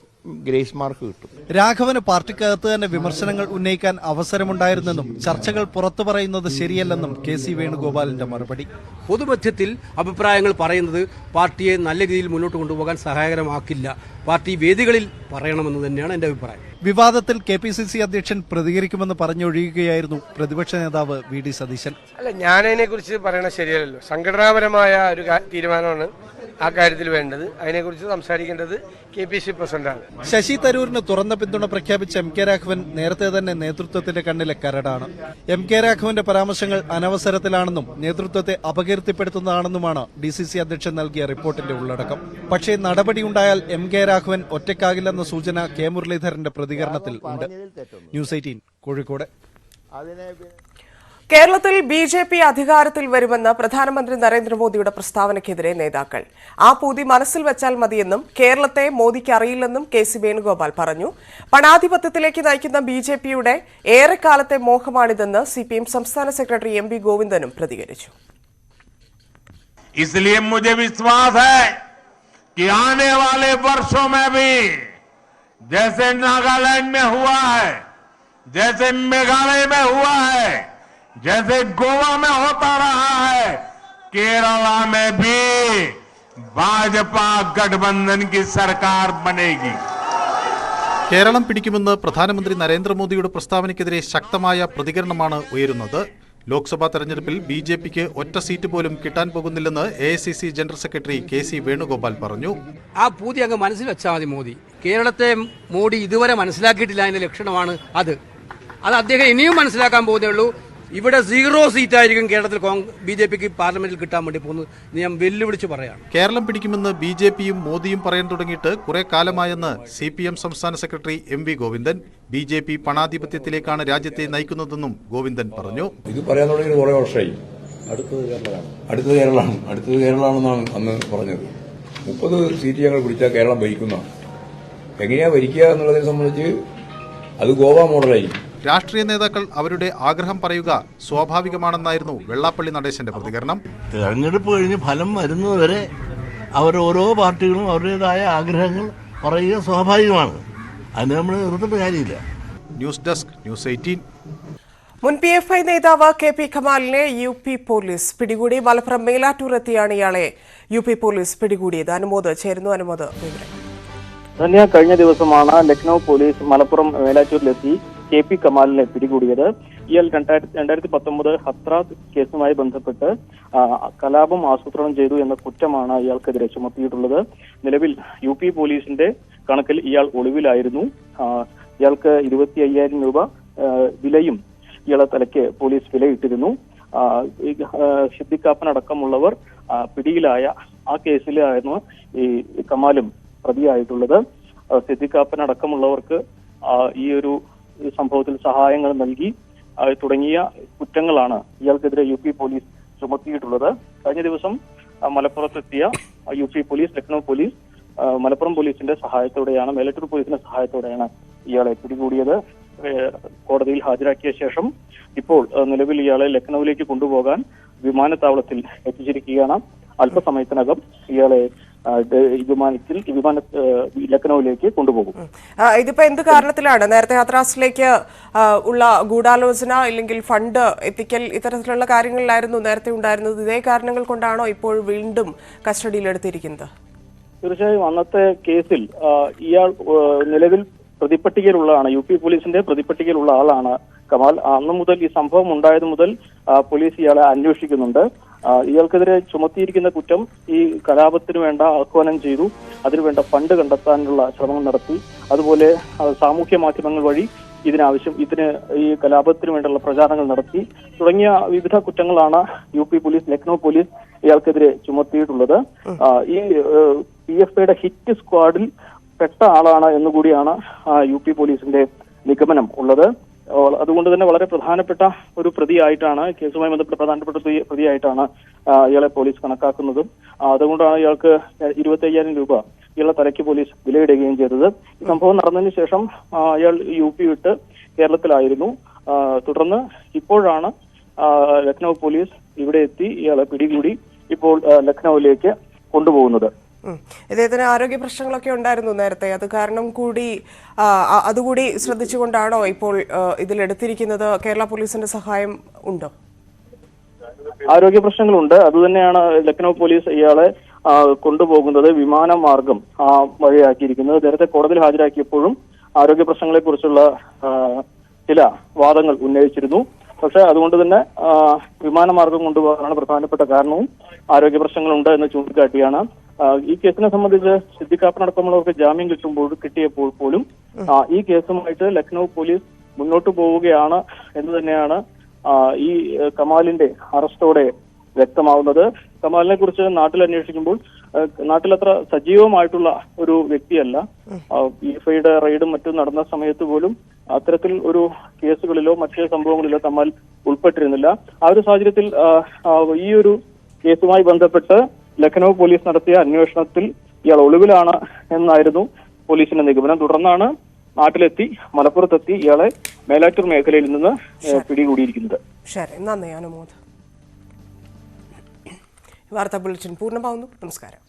ഗ്രേസ് മാർക്ക് കിട്ടും. രാഘവന് പാർട്ടിക്കകത്ത് തന്നെ വിമർശനങ്ങൾ ഉന്നയിക്കാൻ അവസരമുണ്ടായിരുന്നെന്നും ചർച്ചകൾ പുറത്തു പറയുന്നത് ശരിയല്ലെന്നും KC വേണുഗോപാലിന്റെ മറുപടി. പൊതുമധ്യത്തിൽ അഭിപ്രായങ്ങൾ പറയുന്നത് പാർട്ടിയെ നല്ല രീതിയിൽ മുന്നോട്ട് കൊണ്ടുപോകാൻ സഹായകരമാക്കില്ല. പാർട്ടി വേദികളിൽ പറയണമെന്ന് തന്നെയാണ് എന്റെ അഭിപ്രായം. വിവാദത്തിൽ KPCC അധ്യക്ഷൻ പ്രതികരിക്കുമെന്ന് പറഞ്ഞൊഴിയുകയായിരുന്നു പ്രതിപക്ഷ നേതാവ് VD സതീശൻ. അല്ല, ഞാനതിനെ കുറിച്ച് പറയണത് ശരിയല്ലല്ലോ. സംഘടനാപരമായ ഒരു തീരുമാനമാണ് ആ കാര്യത്തിൽ വേണ്ടത്. അതിനെക്കുറിച്ച് സംസാരിക്കേണ്ടത് KPCC പ്രസിഡന്റാണ്. ശശി തരൂരിന് തുറന്ന പിന്തുണ പ്രഖ്യാപിച്ച MK രാഘവൻ നേരത്തെ തന്നെ നേതൃത്വത്തിന്റെ കണ്ണിലെ കരടാണ്. MK രാഘവന്റെ പരാമർശങ്ങൾ അനവസരത്തിലാണെന്നും നേതൃത്വത്തെ അപകീർത്തിപ്പെടുത്തുന്നതാണെന്നുമാണ് DCC അധ്യക്ഷൻ നൽകിയ റിപ്പോർട്ടിന്റെ ഉള്ളടക്കം. പക്ഷേ നടപടിയുണ്ടായാൽ MK രാഘവൻ ഒറ്റയ്ക്കാകില്ലെന്ന സൂചന K മുരളീധരന്റെ പ്രതികരണത്തിൽ ഉണ്ട്. ന്യൂസ് 18 കോഴിക്കോട്. കേരളത്തിൽ BJP അധികാരത്തിൽ വരുമെന്ന് പ്രധാനമന്ത്രി നരേന്ദ്രമോദിയുടെ പ്രസ്താവനയ്ക്കെതിരെ നേതാക്കൾ. ആ പൂതി മനസ്സിൽ വെച്ചാൽ മതിയെന്നും കേരളത്തെ മോദിക്ക് അറിയില്ലെന്നും KC വേണുഗോപാൽ പറഞ്ഞു. പണാധിപത്യത്തിലേക്ക് നയിക്കുന്ന BJPയുടെ ഏറെക്കാലത്തെ മോഹമാണിതെന്ന് CPM സംസ്ഥാന സെക്രട്ടറി MB ഗോവിന്ദനും പ്രതികരിച്ചു. इसलिए मुझे विश्वास है कि आने वाले वर्षों में भी जैसे नागालैंड में हुआ है, जैसे मेघालय में हुआ है, जैसे गोवा में होता रहा है, केरला में भी भाजपा गठबंधन की सरकार बनेगी. കേരളം പിടിക്കുമെന്ന് പ്രധാനമന്ത്രി നരേന്ദ്രമോദിയുടെ പ്രസ്താവനയ്ക്കെതിരെ ശക്തമായ പ്രതികരണമാണ് ഉയരുന്നത്. ലോക്സഭാ തെരഞ്ഞെടുപ്പിൽ BJPക്ക് ഒറ്റ സീറ്റ് പോലും കിട്ടാൻ പോകുന്നില്ലെന്ന് AICC general secretary KC Venugopal പറഞ്ഞു. ആ പൂതി അങ്ങ് മനസ്സിൽ വെച്ചാൽ മതി. മോദി കേരളത്തെ മോഡി ഇതുവരെ മനസ്സിലാക്കിയിട്ടില്ല, അതിന്റെ ലക്ഷണമാണ് അത് അദ്ദേഹം ഇനിയും മനസ്സിലാക്കാൻ പോകുന്നേ ഉള്ളൂ. ഇവിടെ 0 സീറ്റായിരിക്കും കേരളത്തിൽ BJPക്ക് പാർലമെന്റിൽ കിട്ടാൻ വേണ്ടി പോകുന്നത്. ഞാൻ വെല്ലുവിളിച്ച് പറയാണ്. കേരളം പിടിക്കുമെന്ന് BJPയും മോദിയും പറയാൻ തുടങ്ങിയിട്ട് കുറെ കാലമായെന്ന് CPM സംസ്ഥാന സെക്രട്ടറി MV ഗോവിന്ദൻ. BJP പണാധിപത്യത്തിലേക്കാണ് രാജ്യത്തെ നയിക്കുന്നതെന്നും ഗോവിന്ദൻ പറഞ്ഞു. ഇത് പറയാൻ തുടങ്ങിയത് കുറെ വർഷമായി. അടുത്തത് കേരളമാണെന്നാണ് അന്ന് പറഞ്ഞത്. 30 സീറ്റ് ഞങ്ങൾ പിടിച്ചാൽ കേരളം ഭരിക്കുന്നതാണ്. എങ്ങനെയാ ഭരിക്കുക എന്നുള്ളതിനെ സംബന്ധിച്ച് അത് ഗോവ മോഡലായി. രാഷ്ട്രീയ നേതാക്കൾ അവരുടെ ആഗ്രഹം പറയുക സ്വാഭാവികമാണെന്നായിരുന്നു വെള്ളാപ്പള്ളി നടേശന്റെ പ്രതികരണം. തെരഞ്ഞെടുപ്പ് കഴിഞ്ഞ് ഫലം വരുന്നതുവരെ ഓരോ പാർട്ടികളും അവരുടേതായ ആഗ്രഹങ്ങൾ പറയുക സ്വാഭാവികമാണ്. അതിന് നമ്മൾ എതിർത്തിട്ട് കാര്യമില്ല. News desk news 18. മുൻ PFI നേതാവ് KP കമാലിനെ UP പോലീസ് പിടികൂടി. മലപ്പുറം മേലാറ്റൂർ എത്തിയാണ് ഇയാളെ UP പോലീസ് പിടികൂടിയത്. അനുമോദ് ചേരുന്നു. അനുമോദ് വിവരം. കഴിഞ്ഞ ദിവസമാണ് ലക്നൌ പോലീസ് മലപ്പുറം മേലാറ്റൂരിലെത്തി KP കമാലിനെ പിടികൂടിയത്. ഇയാൾ 2019 ഹത്രാസ് കേസുമായി ബന്ധപ്പെട്ട് കലാപം ആസൂത്രണം ചെയ്തു എന്ന കുറ്റമാണ് ഇയാൾക്കെതിരെ ചുമത്തിയിട്ടുള്ളത്. നിലവിൽ UP പോലീസിന്റെ കണക്കിൽ ഇയാൾ ഒളിവിലായിരുന്നു. ഇയാൾക്ക് 25,000 രൂപ വിലയും ഇയാളെ തലയ്ക്ക് പോലീസ് വിലയിട്ടിരുന്നു. ഷിദ്ദിഖാപ്പനടക്കമുള്ളവർ പിടിയിലായ ആ കേസിലായിരുന്നു ഈ കമാലും പ്രതിയായിട്ടുള്ളത്. ഷിദ്ദിഖാപ്പനടക്കമുള്ളവർക്ക് ഈ ഒരു സംഭവത്തിൽ സഹായങ്ങൾ നൽകി തുടങ്ങിയ കുറ്റങ്ങളാണ് ഇയാൾക്കെതിരെ UP പോലീസ് ചുമത്തിയിട്ടുള്ളത്. കഴിഞ്ഞ ദിവസം മലപ്പുറത്തെത്തിയ UP police, Lucknow police, Malappuram പോലീസിന്റെ സഹായത്തോടെയാണ്, മേലാറ്റൂർ പോലീസിന്റെ സഹായത്തോടെയാണ് ഇയാളെ പിടികൂടിയത്. കോടതിയിൽ ഹാജരാക്കിയ ശേഷം ഇപ്പോൾ നിലവിൽ ഇയാളെ ലക്നൌവിലേക്ക് കൊണ്ടുപോകാൻ വിമാനത്താവളത്തിൽ എത്തിച്ചിരിക്കുകയാണ്. അല്പസമയത്തിനകം ഇയാളെ ലക്നൌവിലേക്ക് കൊണ്ടുപോകും. ഇതിപ്പോ എന്ത് കാരണത്തിലാണ് നേരത്തെ ഹത്രാസിലേക്ക് ഉള്ള ഗൂഢാലോചന അല്ലെങ്കിൽ ഫണ്ട് എത്തിക്കൽ ഇത്തരത്തിലുള്ള കാര്യങ്ങളിലായിരുന്നു നേരത്തെ ഉണ്ടായിരുന്നത്? ഇതേ കാരണങ്ങൾ കൊണ്ടാണോ ഇപ്പോൾ വീണ്ടും കസ്റ്റഡിയിലെടുത്തിരിക്കുന്നത്? തീർച്ചയായും അന്നത്തെ കേസിൽ ഇയാൾ നിലവിൽ പ്രതിപട്ടികയിലുള്ളതാണ്, UP പോലീസിന്റെ പ്രതിപട്ടികയിലുള്ള ആളാണ് കമാൽ. അന്ന് മുതൽ ഈ സംഭവം ഉണ്ടായത് മുതൽ പോലീസ് ഇയാളെ അന്വേഷിക്കുന്നുണ്ട്. ഇയാൾക്കെതിരെ ചുമത്തിയിരിക്കുന്ന കുറ്റം ഈ കലാപത്തിന് വേണ്ട ആഹ്വാനം ചെയ്തു, അതിനുവേണ്ട ഫണ്ട് കണ്ടെത്താനുള്ള ശ്രമം നടത്തി, അതുപോലെ സാമൂഹ്യ മാധ്യമങ്ങൾ വഴി ഇതിന് ഈ കലാപത്തിന് വേണ്ടിയുള്ള പ്രചാരണങ്ങൾ നടത്തി തുടങ്ങിയ വിവിധ കുറ്റങ്ങളാണ് UP പോലീസ്, ലക്നൌ പോലീസ് ഇയാൾക്കെതിരെ ചുമത്തിയിട്ടുള്ളത്. ഈ PFIയുടെ ഹിറ്റ് സ്ക്വാഡിൽ പെട്ട ആളാണ് എന്നുകൂടിയാണ് UP പോലീസിന്റെ നിഗമനം ഉള്ളത്. അതുകൊണ്ട് തന്നെ വളരെ പ്രധാനപ്പെട്ട ഒരു പ്രതിയായിട്ടാണ്, കേസുമായി ബന്ധപ്പെട്ട പ്രധാനപ്പെട്ട പ്രതിയായിട്ടാണ് ഇയാളെ പോലീസ് കണക്കാക്കുന്നതും. അതുകൊണ്ടാണ് ഇയാൾക്ക് 25,000 രൂപ ഇയാളെ തലയ്ക്ക് പോലീസ് വിലയിടുകയും ചെയ്തത്. ഈ സംഭവം നടന്നതിന് ശേഷം ഇയാൾ UP വിട്ട് കേരളത്തിലായിരുന്നു. തുടർന്ന് ഇപ്പോഴാണ് ലക്നൌ പോലീസ് ഇവിടെ എത്തി ഇയാളെ പിടികൂടി ഇപ്പോൾ ലക്നൌവിലേക്ക് കൊണ്ടുപോകുന്നത്. ഇദ്ദേഹത്തിന് ആരോഗ്യ പ്രശ്നങ്ങളൊക്കെ ഉണ്ടായിരുന്നു നേരത്തെ, അത് കാരണം കൂടി അതുകൂടി ശ്രദ്ധിച്ചുകൊണ്ടാണോ ഇപ്പോൾ ഇതിലെടുത്തിരിക്കുന്നത്? കേരള പോലീസിന്റെ സഹായം ഉണ്ടോ? ആരോഗ്യ പ്രശ്നങ്ങളുണ്ട്. അതുതന്നെയാണ് ലക്നൌ പോലീസ് ഇയാളെ കൊണ്ടുപോകുന്നത് വിമാനമാർഗം വഴിയാക്കിയിരിക്കുന്നത്. നേരത്തെ കോടതിയിൽ ഹാജരാക്കിയപ്പോഴും ആരോഗ്യ പ്രശ്നങ്ങളെ കുറിച്ചുള്ള ചില വാദങ്ങൾ ഉന്നയിച്ചിരുന്നു. പക്ഷെ അതുകൊണ്ട് തന്നെ വിമാനമാർഗം കൊണ്ടുപോകാനാണ് പ്രധാനപ്പെട്ട കാരണവും. ആരോഗ്യ പ്രശ്നങ്ങളുണ്ട് എന്ന് ചൂണ്ടിക്കാട്ടിയാണ്. ഈ കേസിനെ സംബന്ധിച്ച് ഷിദ്ദിഖാപ്പനടക്കമുള്ളവർക്ക് ജാമ്യം കിട്ടിയപ്പോൾ പോലും ഈ കേസുമായിട്ട് ലക്നൌ പോലീസ് മുന്നോട്ട് പോവുകയാണ് എന്ന് തന്നെയാണ് ഈ കമാലിന്റെ അറസ്റ്റോടെ വ്യക്തമാവുന്നത്. കമാലിനെ കുറിച്ച് നാട്ടിൽ അന്വേഷിക്കുമ്പോൾ നാട്ടിലത്ര സജീവമായിട്ടുള്ള ഒരു വ്യക്തിയല്ല. PFIയുടെ റെയ്ഡും മറ്റും നടന്ന സമയത്ത് പോലും അത്തരത്തിൽ ഒരു കേസുകളിലോ മറ്റു സംഭവങ്ങളിലോ കമാൽ ഉൾപ്പെട്ടിരുന്നില്ല. ആ ഒരു സാഹചര്യത്തിൽ ഈ ഒരു കേസുമായി ബന്ധപ്പെട്ട് ലക്നൌ പോലീസ് നടത്തിയ അന്വേഷണത്തിൽ ഇയാൾ ഒളിവിലാണ് എന്നായിരുന്നു പോലീസിന്റെ നിഗമനം. തുടർന്നാണ് നാട്ടിലെത്തി മലപ്പുറത്തെത്തി ഇയാളെ മേലാറ്റൂർ മേഖലയിൽ നിന്ന് പിടികൂടിയിരിക്കുന്നത്. ശരി, നന്ദി അനുമോദ്. വാർത്താ ബുള്ളറ്റിൻ പൂർണ്ണമാവുന്നു. നമസ്കാരം.